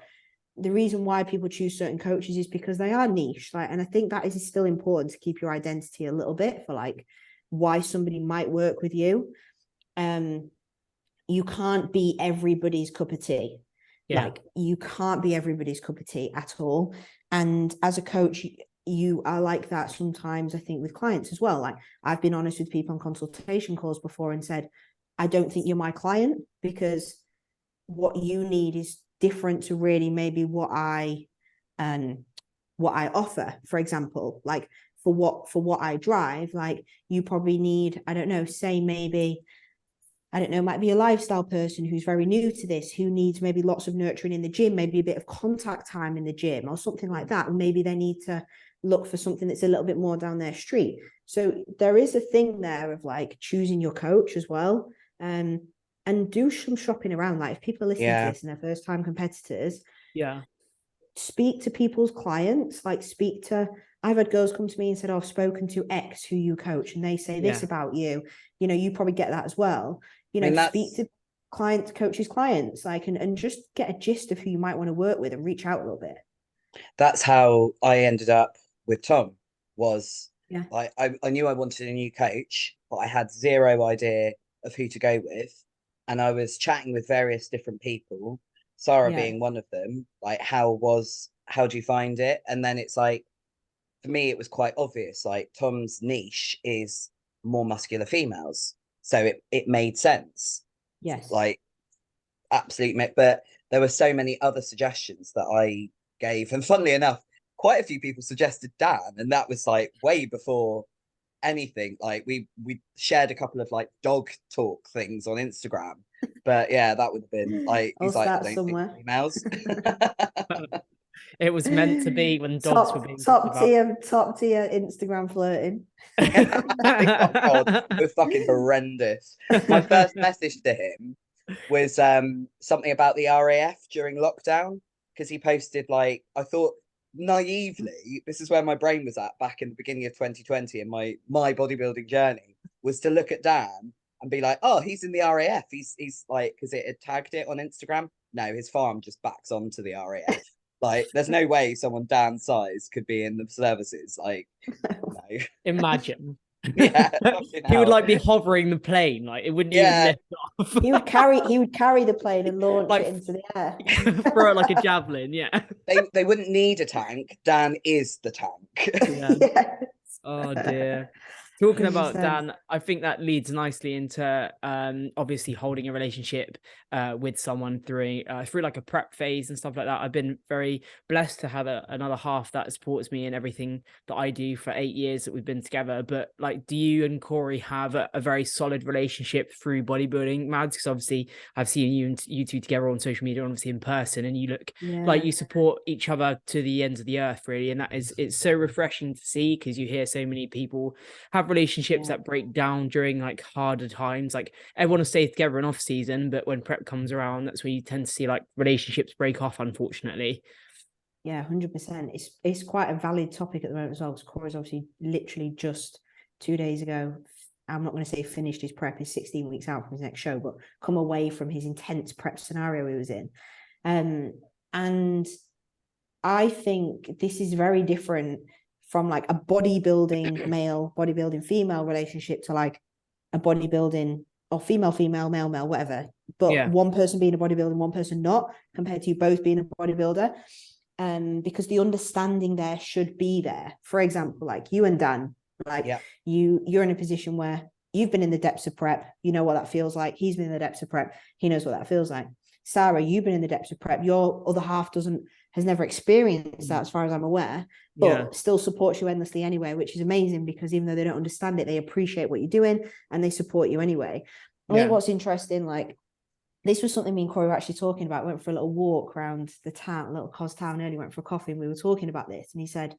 the reason why people choose certain coaches is because they are niche. Like, and I think that is still important to keep your identity a little bit for like why somebody might work with you. You can't be everybody's cup of tea. Like you can't be everybody's cup of tea at all. And as a coach, you are like that sometimes, I think, with clients as well. Like I've been honest with people on consultation calls before and said, I don't think you're my client because what you need is different to really maybe what I offer. For example, like for what I drive, like you probably need, I don't know, say maybe, I don't know, might be a lifestyle person who's very new to this, who needs maybe lots of nurturing in the gym, maybe a bit of contact time in the gym or something like that. And maybe they need to look for something that's a little bit more down their street. So there is a thing there of like choosing your coach as well. And do some shopping around. Like if people are listening to this and they're first time competitors, speak to people's clients, like I've had girls come to me and said, oh, I've spoken to X who you coach and they say this about you. You probably get that as well. Speak to coaches' clients, like, and just get a gist of who you might want to work with and reach out a little bit. That's how I ended up with Tom. Like I knew I wanted a new coach, but I had zero idea of who to go with. And I was chatting with various different people, Sarah being one of them, like how do you find it? And then it's like, for me, it was quite obvious, like Tom's niche is more muscular females. So it made sense. Yes. Like absolutely. But there were so many other suggestions that I gave. And funnily enough, quite a few people suggested Dan. And that was like way before anything. Like we shared a couple of like dog talk things on Instagram. But yeah, that would have been like, he's like, I don't somewhere. think females. It was meant to be when dogs were being top tier Instagram flirting. Oh God, it was fucking horrendous. My first message to him was something about the RAF during lockdown, because he posted like, I thought naively, this is where my brain was at back in the beginning of 2020 and my bodybuilding journey, was to look at Dan and be like, oh, he's in the RAF. He's like, because it had tagged it on Instagram. No, his farm just backs onto the RAF. Like, there's no way someone Dan's size could be in the services. Like, no. Imagine. Yeah, he would like be hovering the plane, like it wouldn't even lift off. he would carry the plane and launch like, it into the air. Throw it like a javelin. Yeah. They wouldn't need a tank. Dan is the tank. Yeah. Yes. Oh dear. Talking 100%. about Dan, I think that leads nicely into obviously holding a relationship with someone through like a prep phase and stuff like that. I've been very blessed to have another half that supports me in everything that I do for 8 years that we've been together. But like, do you and Corey have a very solid relationship through bodybuilding, Mads? Because obviously I've seen you two together on social media, obviously in person, and you look like you support each other to the ends of the earth, really. And it's so refreshing to see, because you hear so many people have relationships that break down during like harder times. Like, everyone will stay together in off season, but when prep comes around, that's where you tend to see like relationships break off, unfortunately. Yeah, 100%. It's quite a valid topic at the moment as well, because Corey's obviously literally just 2 days ago, I'm not going to say finished his prep, he's 16 weeks out from his next show, but come away from his intense prep scenario he was in. And I think this is very different from like a bodybuilding male, bodybuilding female relationship to like a bodybuilding or female, male, whatever. But one person being a bodybuilder and one person not, compared to you both being a bodybuilder. Because the understanding there should be there. For example, like you and Dan, like you're in a position where you've been in the depths of prep, you know what that feels like. He's been in the depths of prep, he knows what that feels like. Sarah, you've been in the depths of prep, your other half has never experienced that as far as I'm aware, but still supports you endlessly anyway, which is amazing, because even though they don't understand it, they appreciate what you're doing and they support you anyway. I think what's interesting, like, this was something me and Corey were actually talking about. Went for a little walk around the town, a little Cos town early, went for a coffee, and we were talking about this. And he said,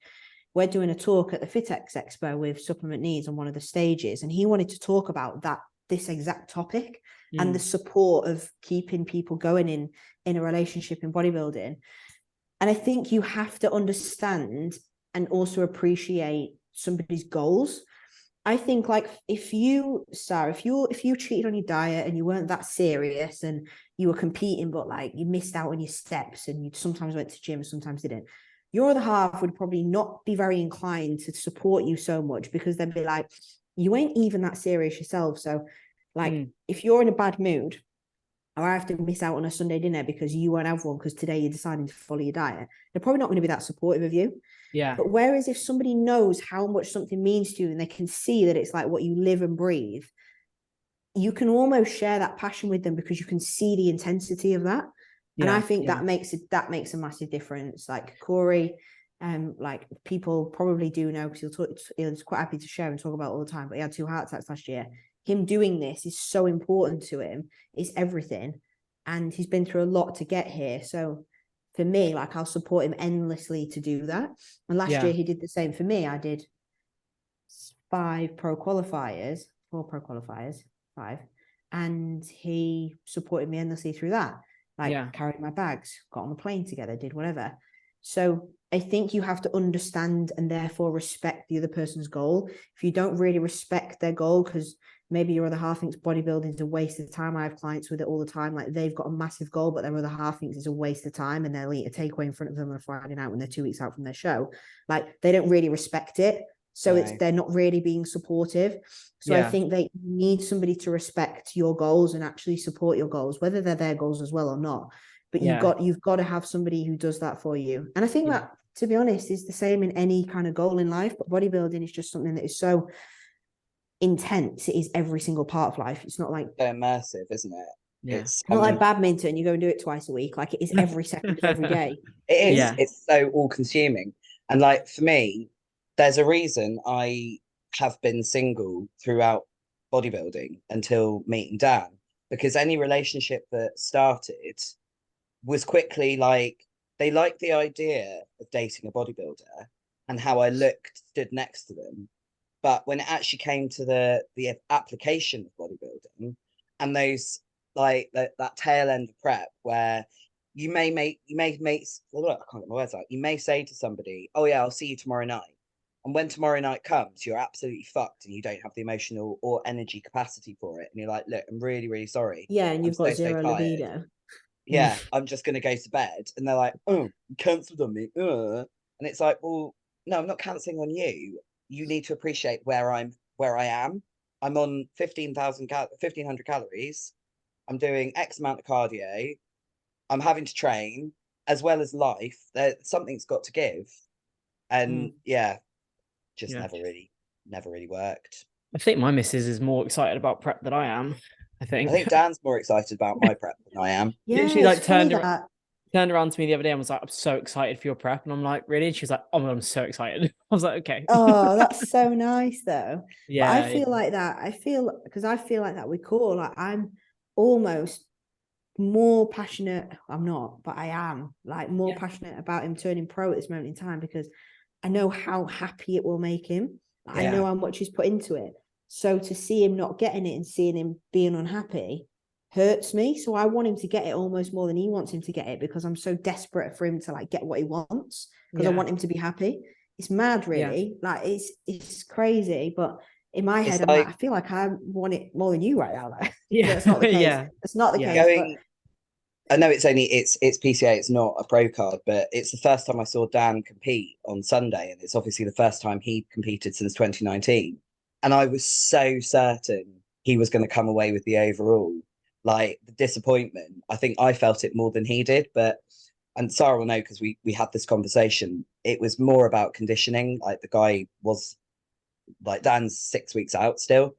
we're doing a talk at the FitX Expo with Supplement Needs on one of the stages. And he wanted to talk about this exact topic and the support of keeping people going in a relationship in bodybuilding. And I think you have to understand and also appreciate somebody's goals. I think, like, if you cheated on your diet and you weren't that serious and you were competing, but like you missed out on your steps and you sometimes went to gym, sometimes didn't, your other half would probably not be very inclined to support you so much, because they'd be like, you ain't even that serious yourself. So like, if you're in a bad mood, or I have to miss out on a Sunday dinner because you won't have one because today you're deciding to follow your diet, they're probably not going to be that supportive of you. Yeah. But whereas if somebody knows how much something means to you and they can see that it's like what you live and breathe, you can almost share that passion with them because you can see the intensity of that. And I think that makes a massive difference. Like Corey, like people probably do know, because he's quite happy to share and talk about it all the time, but he had 2 heart attacks last year. Him doing this is so important to him. It's everything. And he's been through a lot to get here. So for me, like, I'll support him endlessly to do that. And last year he did the same for me. I did 4 pro qualifiers, 5. And he supported me endlessly through that. Like, carried my bags, got on the plane together, did whatever. So I think you have to understand and therefore respect the other person's goal. If you don't really respect their goal, because maybe your other half thinks bodybuilding is a waste of time. I have clients with it all the time. Like, they've got a massive goal, but their other half thinks it's a waste of time, and they'll eat a takeaway in front of them on a Friday night when they're 2 weeks out from their show. Like, they don't really respect it. So they're not really being supportive. So I think they need somebody to respect your goals and actually support your goals, whether they're their goals as well or not. But you've got to have somebody who does that for you. And I think that, to be honest, is the same in any kind of goal in life. But bodybuilding is just something that is so intense. It is every single part of life. It's not like immersive, isn't it? Yeah. It's not like badminton. You go and do it twice a week. Like, it is every second of every day. It is. Yeah. It's so all consuming. And like, for me, there's a reason I have been single throughout bodybuilding until meeting Dan, because any relationship that started was quickly like, they liked the idea of dating a bodybuilder and how I stood next to them. But when it actually came to the application of bodybuilding and those, like, that tail end of prep where you may make, look, I can't get my words out. You may say to somebody, "Oh yeah, I'll see you tomorrow night." And when tomorrow night comes, you're absolutely fucked and you don't have the emotional or energy capacity for it. And you're like, look, I'm really, really sorry. Yeah, and you've I'm got zero tired. libido. Yeah, I'm just going to go to bed. And they're like, oh, you cancelled on me. And it's like, well, no, I'm not cancelling on you. You need to appreciate where I am. I'm on 1,500 calories. I'm doing X amount of cardio. I'm having to train as well as life. Something's got to give. And yeah, just never really worked. I think my missus is more excited about prep than I am. I think Dan's more excited about my prep than I am. Yeah, she like it's turned around to me the other day and was like, "I'm so excited for your prep," and I'm like, "Really?" And she was like, "Oh my God, I'm so excited." I was like, "Okay." Oh, that's so nice though. Yeah, but I feel like that. I feel like that with Core. Like I'm almost more passionate. I'm not, but I am like more passionate about him turning pro at this moment in time because I know how happy it will make him. I know how much he's put into it. So to see him not getting it and seeing him being unhappy hurts me. So I want him to get it almost more than he wants him to get it because I'm so desperate for him to like get what he wants because I want him to be happy. It's mad, really. Like it's crazy, but in my head, I feel like I want it more than you right now. Like, that's not the case. It's not the case. I know it's PCA, it's not a pro card, but it's the first time I saw Dan compete on Sunday, and it's obviously the first time he competed since 2019. And I was so certain he was going to come away with the overall. Like the disappointment, I think I felt it more than he did, and Sarah will know because we had this conversation. It was more about conditioning. Like the guy was like Dan's 6 weeks out still,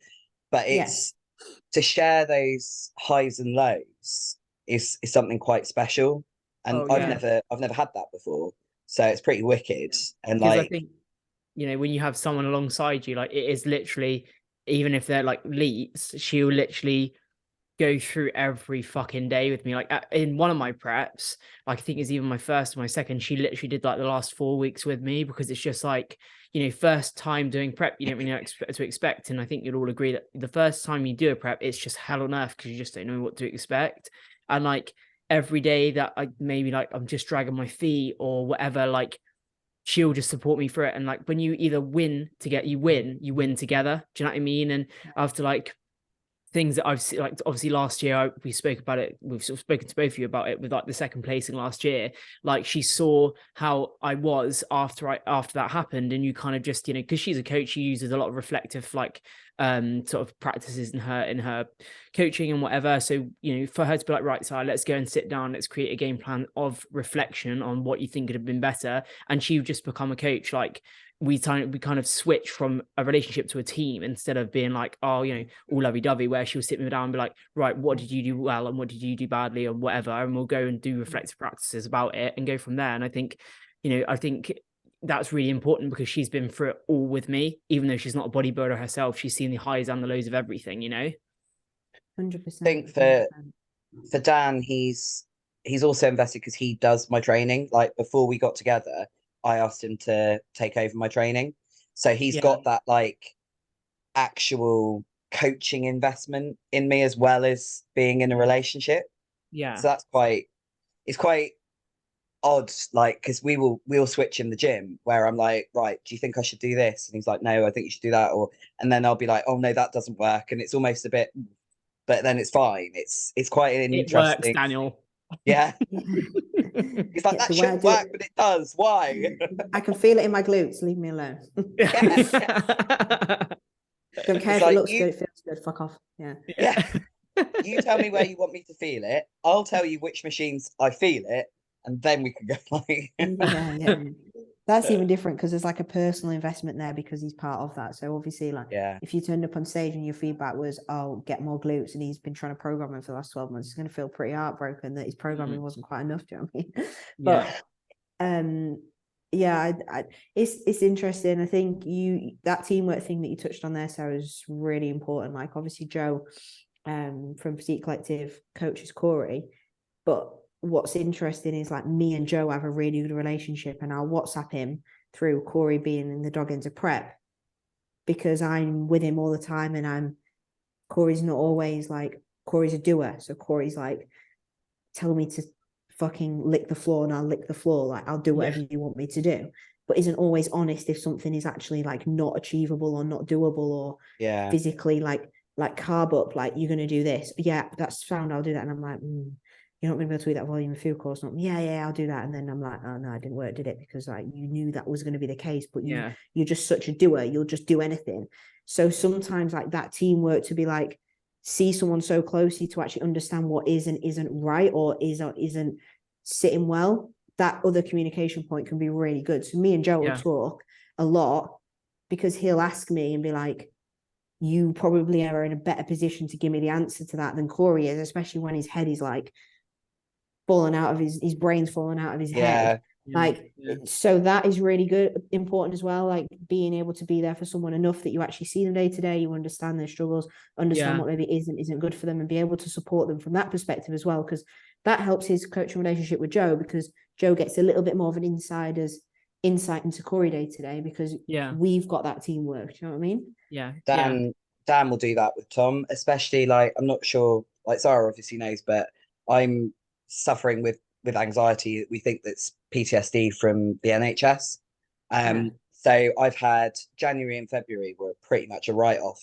but it's to share those highs and lows is something quite special, and I've never had that before, so it's pretty wicked. And because I think when you have someone alongside you, like it is literally, even if they're like leaps, she'll literally go through every fucking day with me. Like in one of my preps, like I think it's even my first or my second, she literally did like the last 4 weeks with me because it's just like, first time doing prep, you don't really know what to expect. And I think you'd all agree that the first time you do a prep, it's just hell on earth because you just don't know what to expect. And like every day that I maybe like I'm just dragging my feet or whatever, like she'll just support me through it. And like when you either win together, you win together. Do you know what I mean? And after like things that I've seen, like obviously last year we spoke about it, we've sort of spoken to both of you about it with like the second placing last year. Like she saw how I was after that happened, and you kind of just because she's a coach, she uses a lot of reflective like sort of practices in her coaching and whatever. So for her to be like, right, so let's go and sit down, let's create a game plan of reflection on what you think could have been better, and she would just become a coach. Like we kind of switch from a relationship to a team instead of being like, all lovey-dovey, where she'll sit me down and be like, right, what did you do well and what did you do badly or whatever, and we'll go and do reflective practices about it and go from there. And I think that's really important because she's been through it all with me, even though she's not a bodybuilder herself. She's seen the highs and the lows of everything. 100%. I think for Dan, he's also invested because he does my training. Like before we got together, I asked him to take over my training. So he's got that like actual coaching investment in me as well as being in a relationship. Yeah. So it's quite odd, like, because we'll switch in the gym where I'm like, right, do you think I should do this? And he's like, no, I think you should do that. And then I'll be like, oh no, that doesn't work. And it's almost a bit, but then it's fine. It's quite an interesting. It works, Daniel. Yeah. He's like, that shouldn't work, but it does. Why? I can feel it in my glutes. Leave me alone. Don't care if it looks good, it feels good. Fuck off. Yeah. You tell me where you want me to feel it. I'll tell you which machines I feel it, and then we can go like. Yeah. That's even different because there's like a personal investment there because he's part of that. So obviously, like, if you turned up on stage and your feedback was, "Oh, get more glutes," and he's been trying to program him for the last 12 months, he's going to feel pretty heartbroken that his programming wasn't quite enough. Do you know what I mean? But it's interesting. I think that teamwork thing that you touched on there, Sarah, is really important. Like obviously Joe, from Physique Collective coaches Corey, but what's interesting is like me and Joe have a really good relationship, and I'll WhatsApp him through Corey being in the dog into prep because I'm with him all the time, and Corey's not always like, Corey's a doer, so Corey's like telling me to fucking lick the floor and I'll lick the floor. Like, I'll do whatever you want me to do. But isn't always honest if something is actually like not achievable or not doable or physically like carb up, like you're going to do this. Yeah, that's found. I'll do that. And I'm like, you're not going to be able to eat that volume of food course. Not, yeah, I'll do that. And then I'm like, oh no, it didn't work, did it? Because like you knew that was going to be the case, but you're just such a doer. You'll just do anything. So sometimes like that teamwork to be like, see someone so closely to actually understand what is and isn't right or isn't sitting well, that other communication point can be really good. So me and Joe will talk a lot because he'll ask me and be like, you probably are in a better position to give me the answer to that than Corey is, especially when his head is like falling out of his brain's falling out of his head. So that is really good, important as well, like being able to be there for someone enough that you actually see them day to day, you understand their struggles, understand what maybe isn't good for them, and be able to support them from that perspective as well, because that helps his coaching relationship with Joe, because Joe gets a little bit more of an insider's insight into Corey day to day because we've got that teamwork. Do you know what I mean? Dan will do that with Tom, especially like, I'm not sure, like Sarah obviously knows, but I'm suffering with anxiety. We think that's PTSD from the NHS. So I've had January and February were pretty much a write-off.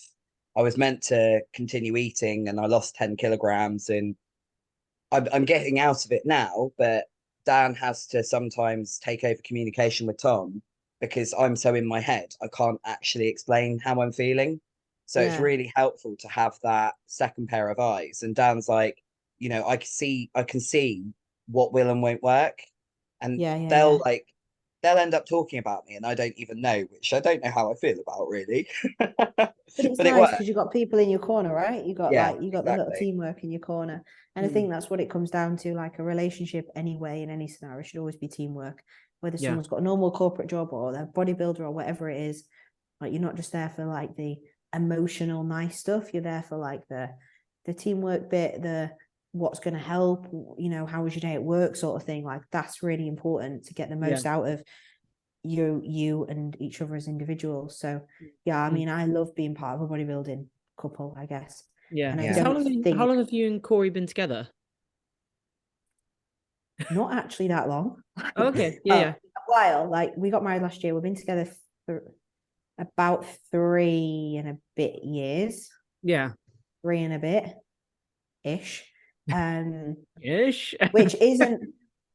I was meant to continue eating and I lost 10 kilograms and I'm getting out of it now, but Dan has to sometimes take over communication with Tom because I'm so in my head, I can't actually explain how I'm feeling. So it's really helpful to have that second pair of eyes. And Dan's like, you know, I can see what will and won't work. And they'll end up talking about me and I don't even know, which I don't know how I feel about really. But it's nice because you've got people in your corner, right? You got the little teamwork in your corner. And I think that's what it comes down to, like a relationship anyway, in any scenario, should always be teamwork. Whether someone's got a normal corporate job or they're a bodybuilder or whatever it is, like you're not just there for like the emotional nice stuff, you're there for like the teamwork bit, the what's going to help, you know, how was your day at work sort of thing. Like that's really important to get the most out of you and each other as individuals. So I mean, I love being part of a bodybuilding couple, I guess. And how long have you and Corey been together? Not actually that long. Okay. A while. Like we got married last year. We've been together for about 3 and a bit years. 3 and a bit ish. Which isn't,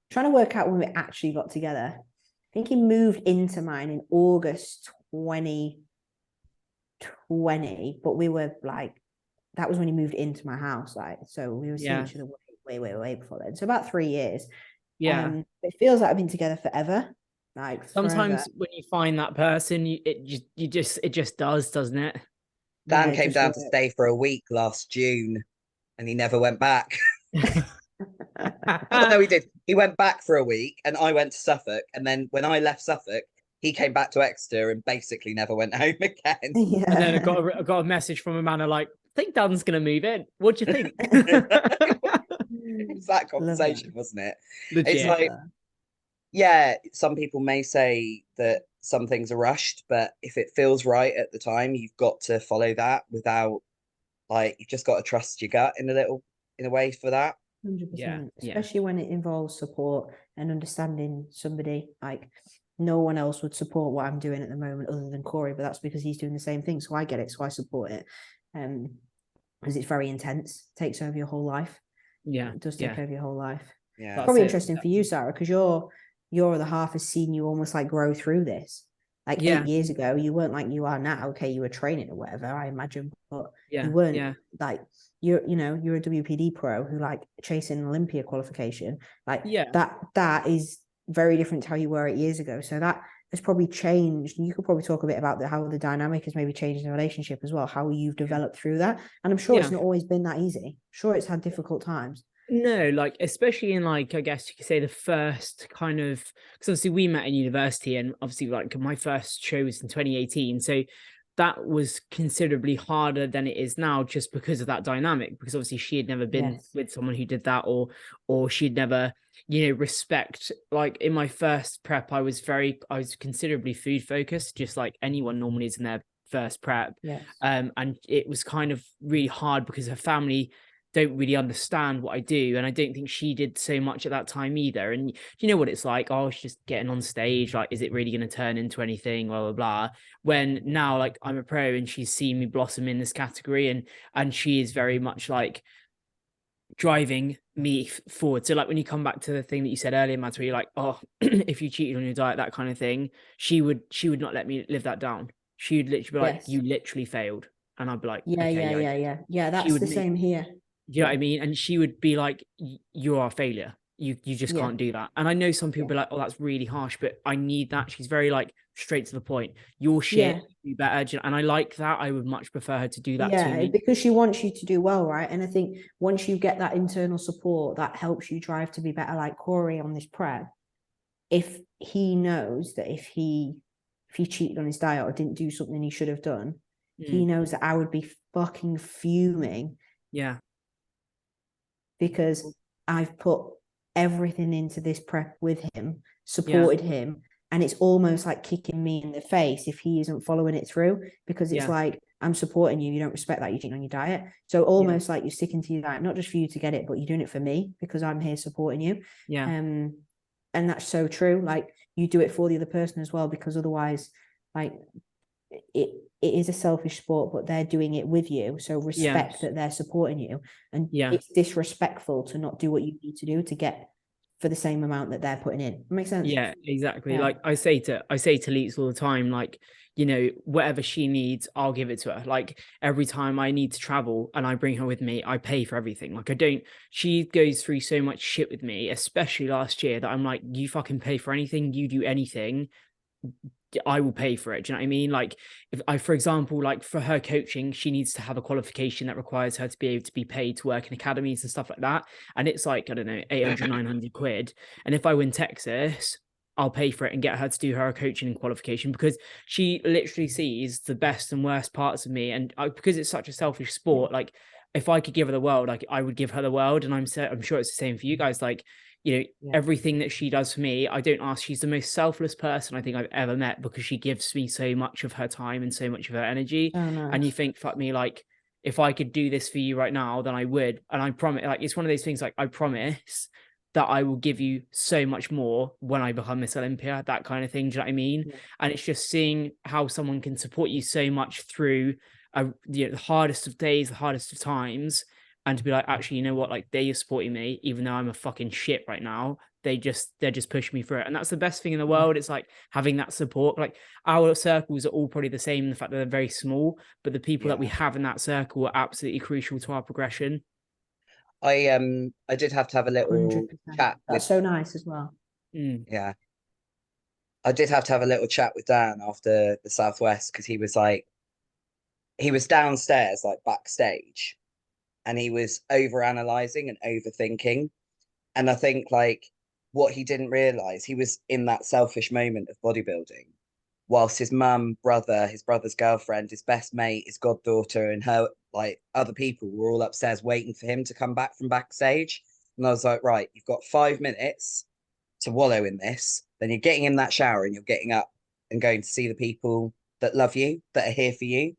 trying to work out when we actually got together. I think he moved into mine in August 2020, but we were like, that was when he moved into my house, like, so we were seeing each other way before then. So about 3 years. It feels like I've been together forever. Like sometimes when you find that person, it just does, doesn't it? Dan came down to stay for a week last June and he never went back. No, he did. He went back for a week and I went to Suffolk. And then when I left Suffolk, he came back to Exeter and basically never went home again. And then I got a message from a man like, I think Dan's going to move in. What do you think? It was that conversation, wasn't it? Legit. It's like, some people may say that some things are rushed, but if it feels right at the time, you've got to follow that without, like, you've just got to trust your gut in a way for that. 100%. Especially when it involves support and understanding somebody. Like no one else would support what I'm doing at the moment other than Corey, but that's because he's doing the same thing. So I get it. So I support it. Because it's very intense. It takes over your whole life. It does take over your whole life. Probably interesting for you, Sarah, because your other half has seen you almost like grow through this. Like 8 years ago, you weren't like you are now. Okay, you were training or whatever, I imagine, but you weren't like you're a WPD pro who like chasing an Olympia qualification. Like that is very different to how you were 8 years ago. So that has probably changed. You could probably talk a bit about how the dynamic has maybe changed in the relationship as well, how you've developed through that. And I'm sure it's not always been that easy. Sure, it's had difficult times. No, like especially in like, I guess you could say the first kind of, because obviously we met in university and obviously like my first show was in 2018. So that was considerably harder than it is now just because of that dynamic, because obviously she had never been with someone who did that or she'd never, respect. Like in my first prep, I was considerably food focused, just like anyone normally is in their first prep. And it was kind of really hard because her family, don't really understand what I do. And I don't think she did so much at that time either. And you know what it's like, oh, she's just getting on stage, like, is it really going to turn into anything, blah, blah, blah. When now, like, I'm a pro and she's seen me blossom in this category, and she is very much like driving me forward. So like when you come back to the thing that you said earlier, Matt, where you're like, oh, if you cheated on your diet, that kind of thing, she would not let me live that down. She would literally be like, you literally failed. And I'd be like, okay, yeah, that's the same here. You know what I mean? And she would be like, you are a failure. You just can't do that. And I know some people be like, oh, that's really harsh, but I need that. She's very like straight to the point. Your shit, do better. And I like that. I would much prefer her to do that to me. Because she wants you to do well, right? And I think once you get that internal support, that helps you drive to be better. Like Corey on this prep, if he knows that if he cheated on his diet or didn't do something he should have done, he knows that I would be fucking fuming. Yeah. Because I've put everything into this prep with him, supported him, and it's almost like kicking me in the face if he isn't following it through, because it's like, I'm supporting you, you don't respect that, you're cheating on your diet. So almost like you're sticking to your diet, not just for you to get it, but you're doing it for me because I'm here supporting you. And that's so true. Like, you do it for the other person as well, because otherwise, like, it is a selfish sport, but they're doing it with you, so respect that they're supporting you. And it's disrespectful to not do what you need to do to get for the same amount that they're putting in. It makes sense. Yeah, exactly. Like I say to Leets all the time, like, you know, whatever she needs, I'll give it to her. Like, every time I need to travel and I bring her with me, I pay for everything. Like, she goes through so much shit with me, especially last year, that I'm like, you fucking pay for anything, you do anything, I will pay for it. Do you know what I mean? Like, if I, for example, like for her coaching, she needs to have a qualification that requires her to be able to be paid to work in academies and stuff like that. And it's like, I don't know, 800, 900 quid. And if I win Texas, I'll pay for it and get her to do her coaching and qualification, because she literally sees the best and worst parts of me. And because it's such a selfish sport, like, if I could give her the world, like, I would give her the world. And I'm sure it's the same for you guys. Like, you know, everything that she does for me, I don't ask. She's the most selfless person I think I've ever met, because she gives me so much of her time and so much of her energy. Oh, nice. And you think, fuck me, like, if I could do this for you right now, then I would. And I promise, like, it's one of those things, like, I promise that I will give you so much more when I become Miss Olympia, that kind of thing. Do you know what I mean? Yeah. And it's just seeing how someone can support you so much through the hardest of days, the hardest of times, and to be like, actually, you know what? Like, they're supporting me, even though I'm a fucking shit right now. They're just pushing me through it. And that's the best thing in the world. It's like having that support. Like, our circles are all probably the same in the fact that they're very small, but the people that we have in that circle are absolutely crucial to our progression. I did have to have a little 100%. chat. That's so nice as well. Yeah. I did have to have a little chat with Dan after the Southwest, because he was downstairs, like backstage, and he was overanalyzing and overthinking. And I think, like, what he didn't realize, he was in that selfish moment of bodybuilding, whilst his mum, brother, his brother's girlfriend, his best mate, his goddaughter, and her, like, other people were all upstairs waiting for him to come back from backstage. And I was like, right, you've got 5 minutes to wallow in this. Then you're getting in that shower and you're getting up and going to see the people that love you, that are here for you.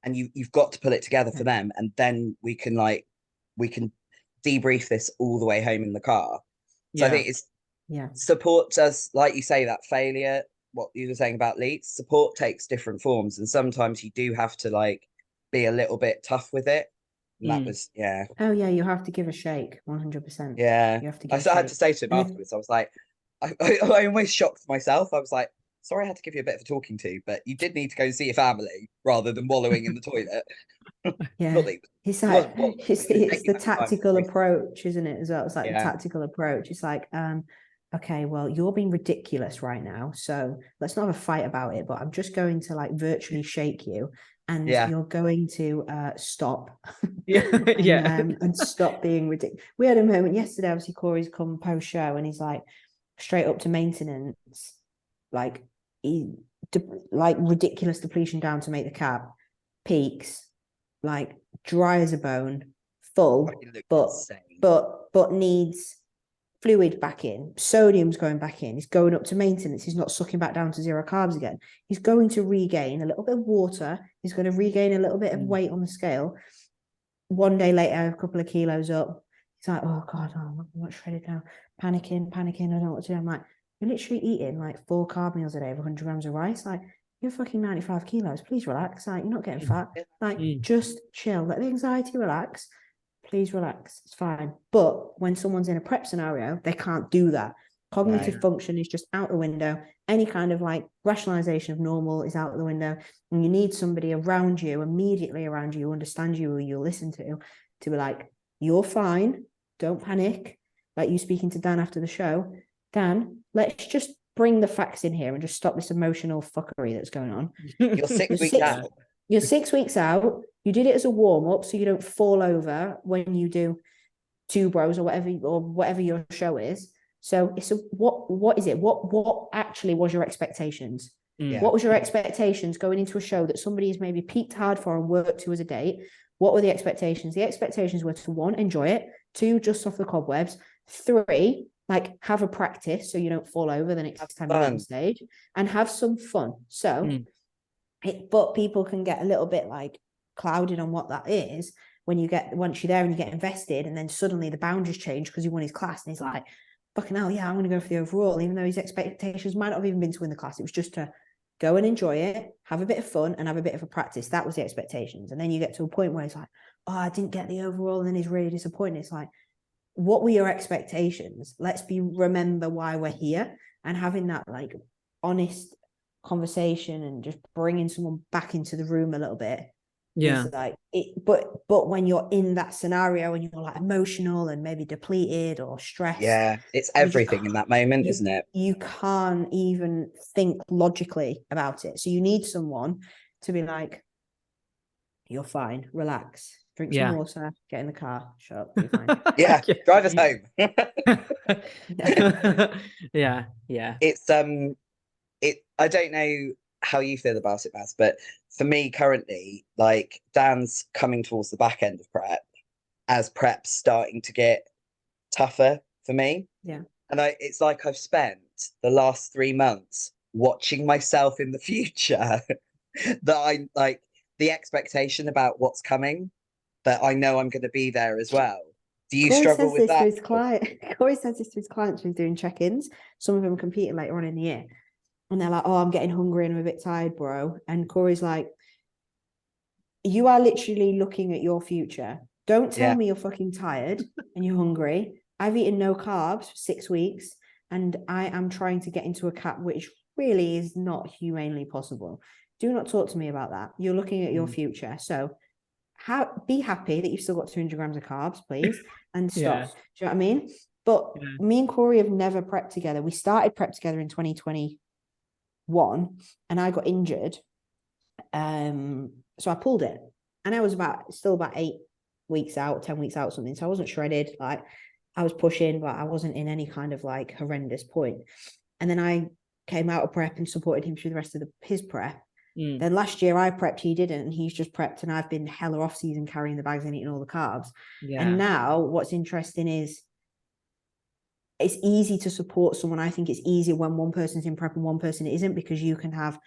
And you've got to pull it together for them. And then we can debrief this all the way home in the car. So I think it's support does, like you say, that failure, what you were saying about Leeds, support takes different forms. And sometimes you do have to, like, be a little bit tough with it. And that was, Oh, yeah, you have to give a shake, 100%. Yeah. You have to give I had to say to him afterwards, I was like, I almost shocked myself. I was like, sorry, I had to give you a bit of a talking to, but you did need to go and see your family rather than wallowing in the toilet. Yeah. It's like, it's the tactical approach, isn't it, as well? It's like the tactical approach. It's like, okay, well, you're being ridiculous right now, so let's not have a fight about it, but I'm just going to, like, virtually shake you, and you're going to stop. And stop being ridiculous. We had a moment yesterday, obviously Corey's come post show, and he's like, straight up to maintenance, like, ridiculous depletion down to make the cap, peaks, like, dry as a bone, full, but needs fluid back in, sodium's going back in, he's going up to maintenance, he's not sucking back down to 0 carbs again, he's going to regain a little bit of water, he's going to regain a little bit of weight on the scale, one day later, a couple of kilos up. He's like, oh God, I'm not shredded now. Panicking. I don't know what to do. I'm like, you're literally eating like 4 carb meals a day of 100 grams of rice. Like, you're fucking 95 kilos. Please relax. Like, you're not getting fat. Like, just chill. Let the anxiety relax. Please relax. It's fine. But when someone's in a prep scenario, they can't do that. Cognitive function is just out the window. Any kind of like rationalization of normal is out the window. And you need somebody around you, immediately around you, who understands you, who you'll listen to be like, you're fine. Don't panic. Like you speaking to Dan after the show. Dan, let's just bring the facts in here and just stop this emotional fuckery that's going on. You're 6 weeks out. You're 6 weeks out. You did it as a warm-up so you don't fall over when you do Two Bros or whatever your show is. So it's what is it? What actually was your expectations? What was your expectations going into a show that somebody's maybe peaked hard for and worked to as a date? What were the expectations? The expectations were to 1, enjoy it, 2, just off the cobwebs, 3, like have a practice so you don't fall over the next time you're on stage, and have some fun. So but people can get a little bit like clouded on what that is once you're there and you get invested, and then suddenly the boundaries change because you won his class and he's like, fucking hell, yeah, I'm going to go for the overall, even though his expectations might not have even been to win the class. It was just to go and enjoy it, have a bit of fun, and have a bit of a practice. That was the expectations. And then you get to a point where it's like, oh, I didn't get the overall, and then he's really disappointed. It's like, what were your expectations? Let's remember why we're here, and having that like honest conversation and just bringing someone back into the room a little bit. Yeah, like it, but when you're in that scenario and you're like emotional and maybe depleted or stressed, it's everything in that moment, isn't it? You can't even think logically about it. So you need someone to be like, you're fine, relax, drink some water, get in the car, shut up, you're fine. Drive us home. It's I don't know how you feel about it, Maz, but for me currently, like Dan's coming towards the back end of prep as prep's starting to get tougher for me. And it's like I've spent the last 3 months watching myself in the future that I like the expectation about what's coming, that I know I'm going to be there as well. Do you struggle with that? Corey says this to his clients when he's doing check-ins. Some of them competing later on in the year. And they're like, oh, I'm getting hungry and I'm a bit tired, bro. And Corey's like, you are literally looking at your future. Don't tell me you're fucking tired and you're hungry. I've eaten no carbs for 6 weeks and I am trying to get into a cap, which really is not humanely possible. Do not talk to me about that. You're looking at your future. So be happy that you've still got 200 grams of carbs, please, and stop. Do you know what I mean? But me and Corey have never prepped together. We started prep together in 2021 and I got injured. So I pulled it and I was still about 8 weeks out, 10 weeks out, something. So I wasn't shredded. Like I was pushing, but I wasn't in any kind of like horrendous point. And then I came out of prep and supported him through the rest of his prep. Then last year I prepped, he didn't, and he's just prepped, and I've been hella off season carrying the bags and eating all the carbs. And now what's interesting is it's easy to support someone. I think it's easier when one person's in prep and one person isn't, because you can have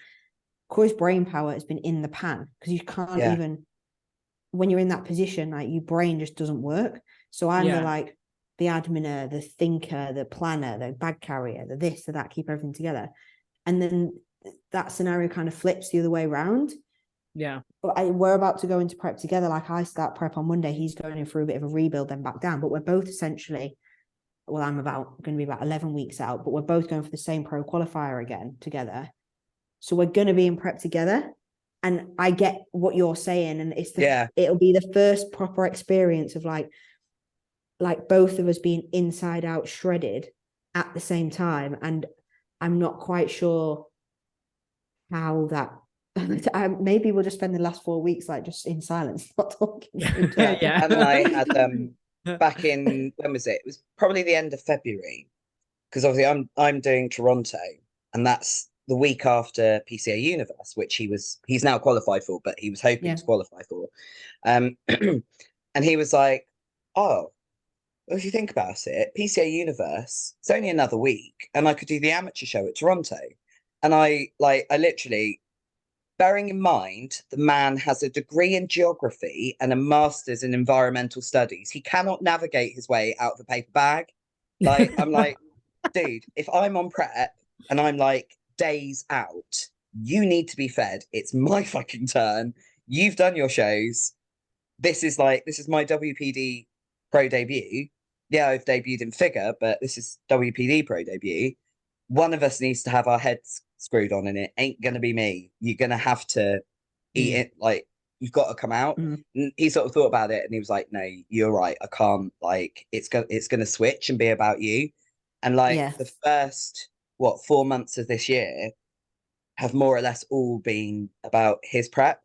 Corey's brain power has been in the pan, because you can't even, when you're in that position, like your brain just doesn't work. So I'm the adminer, the thinker, the planner, the bag carrier, the this, the that, keep everything together. And then that scenario kind of flips the other way around. But we're about to go into prep together. Like I start prep on Monday, he's going in for a bit of a rebuild, then back down. But we're both essentially, well, I'm going to be about 11 weeks out, but we're both going for the same pro qualifier again together. So we're going to be in prep together. And I get what you're saying. And it's it'll be the first proper experience of like both of us being inside out shredded at the same time. And I'm not quite sure how that maybe we'll just spend the last 4 weeks like just in silence, not talking. And I had back in, when was it? It was probably the end of February, because obviously I'm doing Toronto, and that's the week after PCA Universe, which he's now qualified for, but he was hoping to qualify for. And he was like, oh, well, if you think about it, PCA Universe, it's only another week and I could do the amateur show at Toronto. And I literally bearing in mind the man has a degree in geography and a master's in environmental studies. He cannot navigate his way out of a paper bag. Like, I'm like, dude, if I'm on prep and I'm like days out, you need to be fed. It's my fucking turn. You've done your shows. This is my WPD pro debut. Yeah, I've debuted in figure, but this is WPD pro debut. One of us needs to have our heads screwed on, and it ain't gonna be me. You're gonna have to eat it. Like, you've got to come out. And he sort of thought about it, and he was like, "No, you're right. I can't. Like, it's gonna switch and be about you." And like the first 4 months of this year have more or less all been about his prep.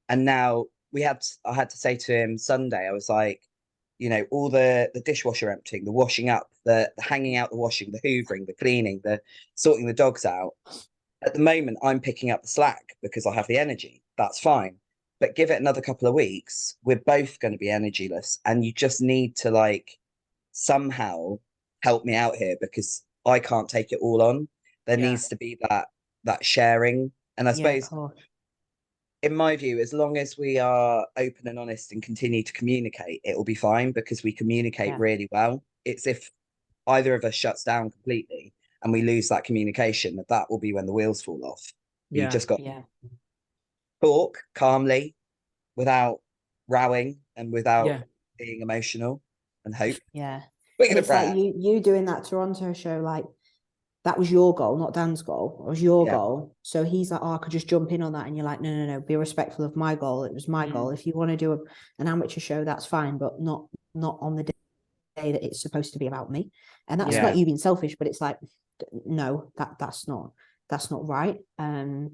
And now I had to say to him Sunday, I was like, all the dishwasher emptying, the washing up, the hanging out, the washing, the hoovering, the cleaning, the sorting the dogs out. At the moment, I'm picking up the slack because I have the energy. That's fine. But give it another couple of weeks, we're both going to be energyless. And you just need to like somehow help me out here because I can't take it all on. There needs to be that sharing. And I suppose in my view, as long as we are open and honest and continue to communicate, it will be fine because we communicate really well. It's if either of us shuts down completely and we lose that communication, that will be when the wheels fall off. You just got to talk calmly without rowing and without being emotional and hope. Yeah. And it's like you doing that Toronto show, like that was your goal, not Dan's goal. It was your goal. So he's like, oh, I could just jump in on that. And you're like, no, be respectful of my goal. It was my goal. If you want to do an amateur show, that's fine, but not on the day that it's supposed to be about me. And that's not you being selfish, but it's like, no, that's not right. And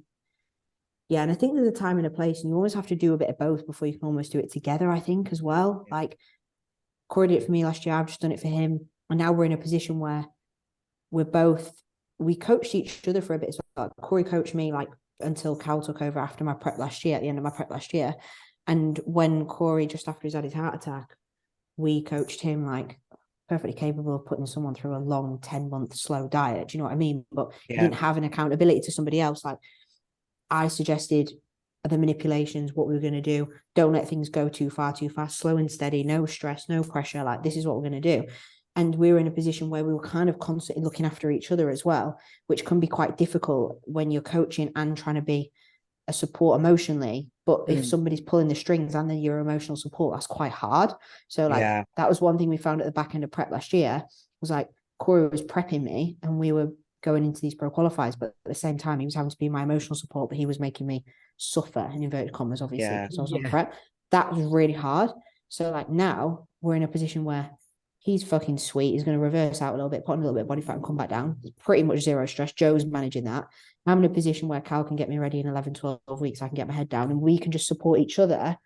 I think there's a time and a place, and you always have to do a bit of both before you can almost do it together, I think, as well. Like Corey did it for me last year. I've just done it for him. And now we're in a position where we coached each other for a bit as well. Corey coached me like until Cal took over after my prep last year, at the end of my prep last year. And when Corey, just after he's had his heart attack, we coached him like perfectly capable of putting someone through a long 10-month slow diet. Do you know what I mean? But he didn't have an accountability to somebody else. Like I suggested the manipulations, what we were going to do. Don't let things go too far, too fast, slow and steady, no stress, no pressure. Like this is what we're going to do. And we were in a position where we were kind of constantly looking after each other as well, which can be quite difficult when you're coaching and trying to be a support emotionally. But if somebody's pulling the strings and then your emotional support, that's quite hard. So like that was one thing we found at the back end of prep last year, was like Corey was prepping me and we were going into these pro qualifiers, but at the same time, he was having to be my emotional support, but he was making me suffer, in inverted commas, obviously, because I was on prep. That was really hard. So like now we're in a position where he's fucking sweet. He's going to reverse out a little bit, put on a little bit of body fat and come back down. It's pretty much zero stress. Joe's managing that. I'm in a position where Cal can get me ready in 11, 12 weeks. I can get my head down and we can just support each other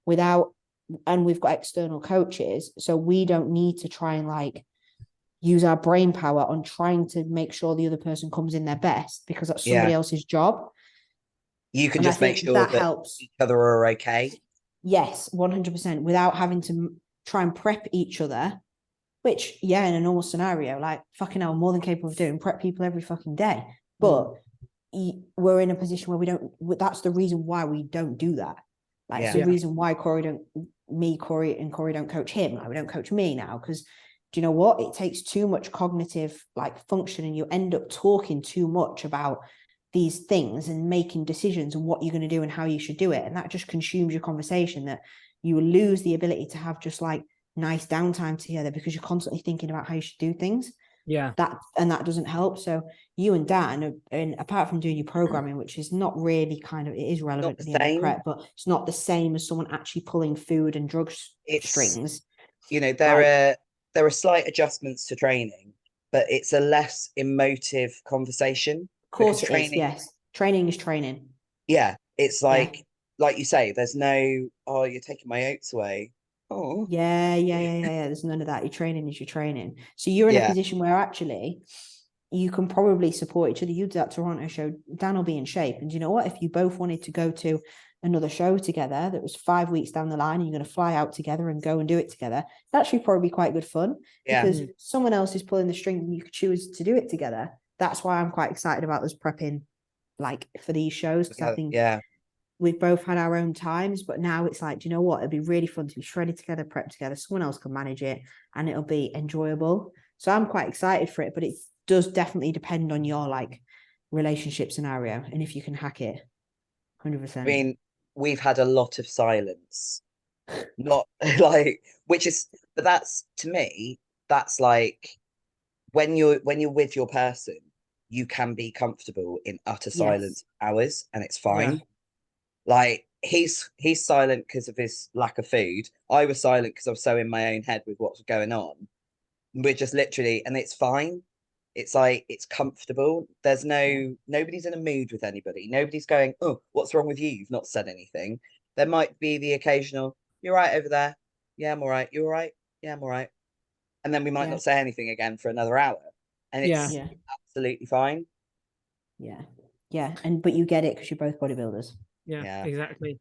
and we've got external coaches. So we don't need to try and like use our brain power on trying to make sure the other person comes in their best because that's somebody else's job. You can just make sure that helps. Each other are okay. Yes, 100%, without having to try and prep each other. Which, in a normal scenario, like, fucking hell, I'm more than capable of doing, prep people every fucking day. But we're in a position where that's the reason why we don't do that. Like, it's the reason why Corey and Corey don't coach him. Like, we don't coach me now, because do you know what? It takes too much cognitive, like, function, and you end up talking too much about these things and making decisions and what you're going to do and how you should do it. And that just consumes your conversation, that you lose the ability to have just, like, nice downtime together because you're constantly thinking about how you should do things. That doesn't help. So you and Dan, and apart from doing your programming, which is not really it is relevant to the end of prep, but it's not the same as someone actually pulling food and drug strings. There are slight adjustments to training, but it's a less emotive conversation. Of course it is, yes. Training is training. Yeah, it's like you say, there's no, oh, you're taking my oats away. Oh yeah. There's none of that. Your training is your training. So you're in a position where actually you can probably support each other. You do that Toronto show, Dan will be in shape. And you know what? If you both wanted to go to another show together that was 5 weeks down the line and you're going to fly out together and go and do it together, that should probably be quite good fun because someone else is pulling the string and you could choose to do it together. That's why I'm quite excited about this prepping like for these shows, because I think yeah, we've both had our own times, but now it's like, do you know what? It'd be really fun to be shredded together, prep together. Someone else can manage it and it'll be enjoyable. So I'm quite excited for it, but it does definitely depend on your like relationship scenario and if you can hack it. 100%. I mean, we've had a lot of silence, not like, but that's, to me, that's like when you're with your person, you can be comfortable in utter silence for hours and it's fine. Like he's silent because of his lack of food. I was silent because I was so in my own head with what's going on. We're just literally, and it's fine. It's like it's comfortable. There's nobody's in a mood with anybody. Nobody's going, oh, what's wrong with you? You've not said anything. There might be the occasional, you're right over there. Yeah, I'm all right. You're all right. Yeah, I'm all right. And then we might not say anything again for another hour. And it's absolutely fine. Yeah. Yeah. But you get it because you're both bodybuilders. Yeah, exactly.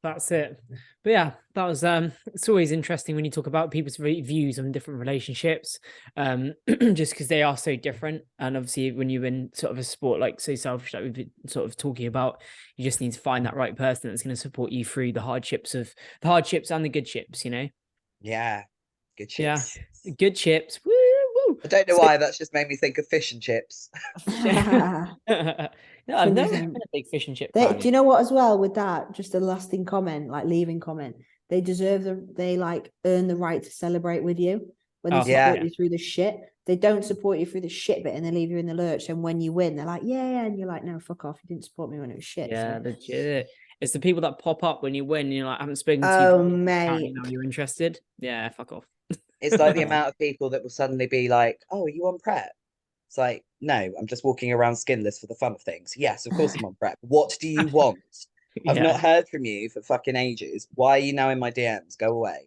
That's it. But yeah, that was it's always interesting when you talk about people's views on different relationships, just because they are so different. And obviously when you're in sort of a sport like so selfish, like we've been sort of talking about, you just need to find that right person that's going to support you through the hardships and the good chips, you know. Yeah, good chips. Yeah, good chips. Woo, woo. I don't know why that's just made me think of fish and chips. Yeah, I've never been a big fish and chip fan. Do you know what as well with that? Just a lasting comment, like leaving comment. They they like earn the right to celebrate with you when they support you through the shit. They don't support you through the shit bit and they leave you in the lurch. And when you win, they're like, yeah, and you're like, no, fuck off. You didn't support me when it was shit. Yeah, legit. It's the people that pop up when you win. You're like, I haven't spoken to you. Oh, mate. Now you're interested. Yeah, fuck off. It's like the amount of people that will suddenly be like, oh, are you on prep? It's like, no, I'm just walking around skinless for the fun of things. Yes, of course I'm on prep. What do you want? I've not heard from you for fucking ages. Why are you now in my DMs? Go away.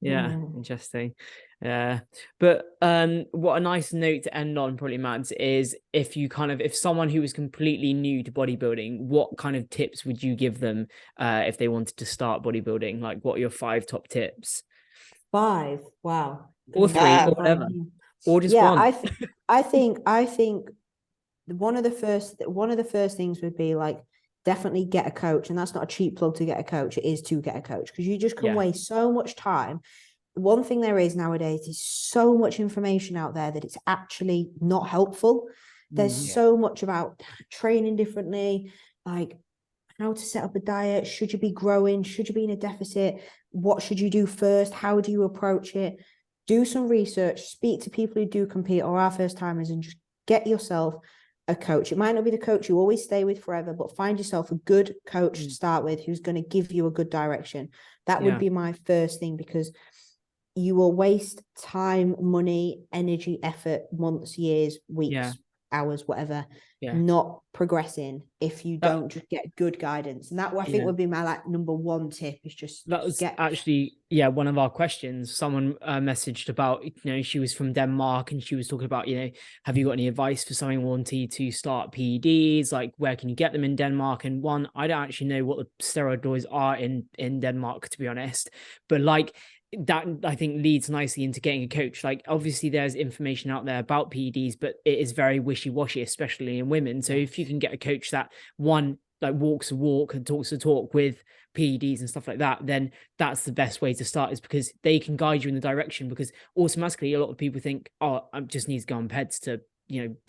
Yeah, interesting. Yeah, but what a nice note to end on, probably, Mads, is if someone who was completely new to bodybuilding, what kind of tips would you give them if they wanted to start bodybuilding? Like, what are your 5 top tips? 5? Wow. Or 3, or whatever. Or just one. I think one of the first things would be like, definitely get a coach. And that's not a cheap plug to get a coach. It is to get a coach, because you just can waste so much time. One thing there is nowadays is so much information out there that it's actually not helpful. There's so much about training differently, like how to set up a diet. Should you be growing? Should you be in a deficit? What should you do first? How do you approach it? Do some research, speak to people who do compete or are first timers, and just get yourself a coach. It might not be the coach you always stay with forever, but find yourself a good coach to start with who's going to give you a good direction. That would be my first thing, because you will waste time, money, energy, effort, months, years, weeks, hours, whatever, not progressing if you don't just get good guidance. And that I think would be my like number 1 tip, is just that was actually one of our questions. Someone messaged about, she was from Denmark and she was talking about, have you got any advice for someone wanting to start PEDs? Like, where can you get them in Denmark? And one, I don't actually know what the steroid laws are in Denmark, to be honest, but like that I think leads nicely into getting a coach. Like, obviously there's information out there about PEDs, but it is very wishy-washy, especially in women. So if you can get a coach that one like walks the walk and talks the talk with PEDs and stuff like that, then that's the best way to start, is because they can guide you in the direction. Because automatically a lot of people think, oh, I just need to go on PEDs to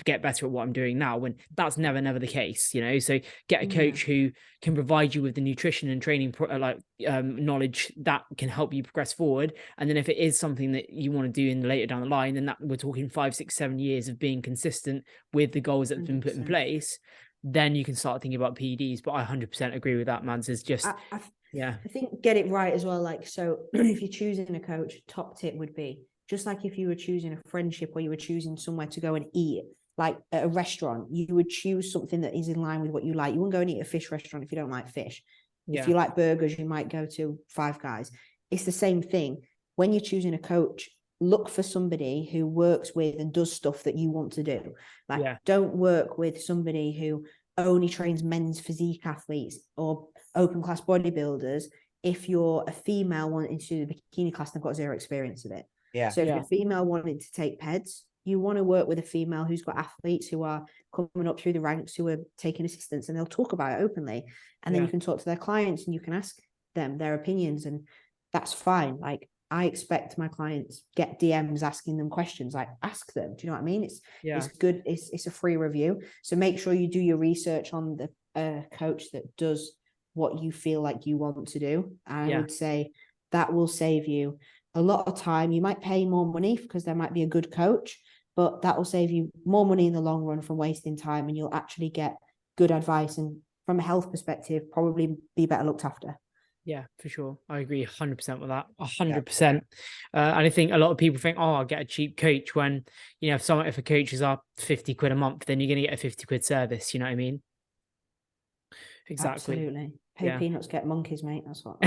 get better at what I'm doing now, when that's never the case, so get a coach who can provide you with the nutrition and training knowledge that can help you progress forward. And then if it is something that you want to do in later down the line, then that we're talking 5, 6, 7 years of being consistent with the goals that have been put in place, then you can start thinking about PEDs. But I 100% agree with that, man. It's just I think get it right as well. Like, so if you're choosing a coach, top tip would be, just like if you were choosing a friendship or you were choosing somewhere to go and eat, like at a restaurant, you would choose something that is in line with what you like. You wouldn't go and eat a fish restaurant if you don't like fish. If you like burgers, you might go to Five Guys. It's the same thing. When you're choosing a coach, look for somebody who works with and does stuff that you want to do. Like, don't work with somebody who only trains men's physique athletes or open class bodybuilders if you're a female wanting to do the bikini class and they've got 0 experience of it. So if you're a female wanting to take PEDs, You want to work with a female who's got athletes who are coming up through the ranks, who are taking assistance, and they'll talk about it openly. And then you can talk to their clients and you can ask them their opinions, and that's fine. Like, I expect my clients get DMs asking them questions. Like, ask them. Do you know what I mean? It's good. It's a free review. So make sure you do your research on the coach that does what you feel like you want to do. I would say that will save you a lot of time. You might pay more money because there might be a good coach, but that will save you more money in the long run from wasting time, and you'll actually get good advice, and from a health perspective, probably be better looked after. Yeah, for sure. I agree 100% with that. 100%. And I think a lot of people think, oh, I'll get a cheap coach, when, you know, if a coach is up 50 quid a month, then you're going to get a 50 quid service. You know what I mean? Exactly. Absolutely. Pay peanuts, get monkeys, mate. That's what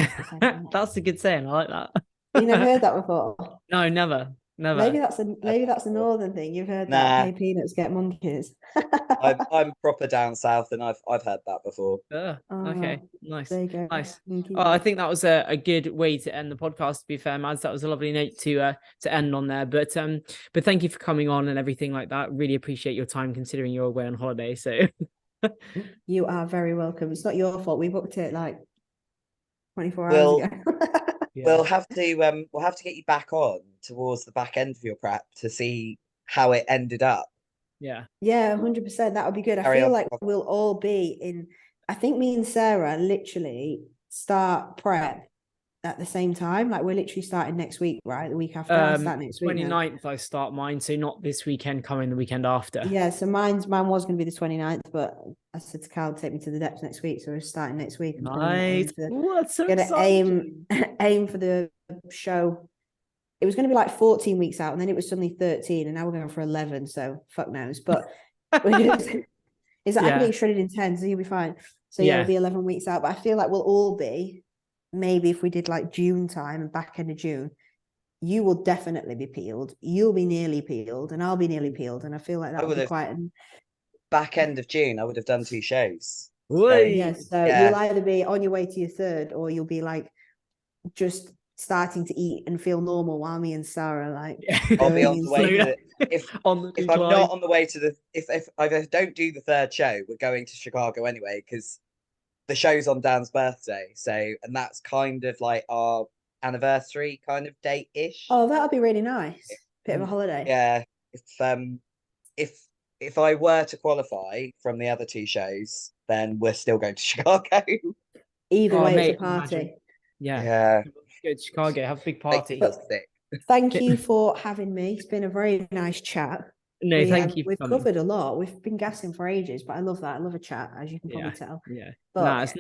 that's a good saying. I like that. You never heard that before? No, never. Maybe that's a northern thing. You've heard that. Pay peanuts, get monkeys. I'm proper down south, and I've heard that before. Okay, nice. There you go. Nice. I think that was a good way to end the podcast, to be fair, Mads. That was a lovely note to end on there. But thank you for coming on and everything like that. Really appreciate your time, considering you're away on holiday. So you are very welcome. It's not your fault. We booked it like 24 hours ago. We'll have to get you back on towards the back end of your prep to see how it ended up. Yeah, 100%. That would be good. I feel like we'll all be in. I think me and Sarah literally start prep at the same time. Like, we're literally starting next week, right? The week after. I start next week. 29th, I start mine. So not this weekend coming, the weekend after. Yeah, so mine was going to be the 29th, but I said to Carl, take me to the depths next week. So we're starting next week. Nice. That's so exciting. Aim for the show. It was going to be like 14 weeks out, and then it was suddenly 13, and now we're going for 11. So fuck knows. But it's like, I can get shredded in 10, so you'll be fine. So it'll be 11 weeks out. But I feel like we'll all be, maybe if we did like June time and back end of June, you will definitely be peeled. You'll be nearly peeled, and I'll be nearly peeled. And I feel like that would be quite back end of June. I would have done 2 shows. So you'll either be on your way to your third, or you'll be like just starting to eat and feel normal, while me and Sarah I'll be on the way to if I'm not on the way to the if I don't do the 3rd show, we're going to Chicago anyway, because the show's on Dan's birthday. So, and that's kind of like our anniversary kind of date-ish. Oh, that'll be really nice. Bit of a holiday. Yeah. If I were to qualify from the other 2 shows, then we're still going to Chicago. Either way, it's a party. Imagine. Yeah. Go to Chicago, have a big party. Thank you for having me. It's been a very nice chat. No, thank you. We've covered a lot. We've been gassing for ages, but I love that. I love a chat, as you can probably tell. Yeah. But it's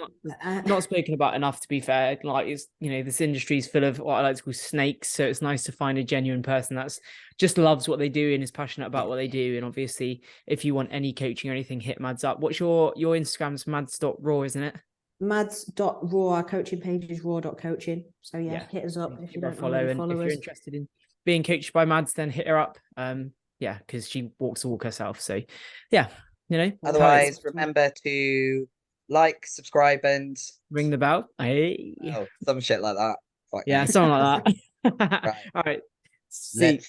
not spoken about enough, to be fair. Like, it's, you know, this industry is full of what I like to call snakes. So it's nice to find a genuine person that's just loves what they do and is passionate about what they do. And obviously, if you want any coaching or anything, hit Mads up. What's your Instagram's mads.raw, isn't it? Mads.raw. Our coaching page is raw.coaching. So hit us up if you don't follow. And if you're interested in being coached by Mads, then hit her up. Because she walks the walk herself. So you know. Otherwise, remember to like, subscribe, and ring the bell. Hey. Some shit like that. Something like that. Right. All right. See.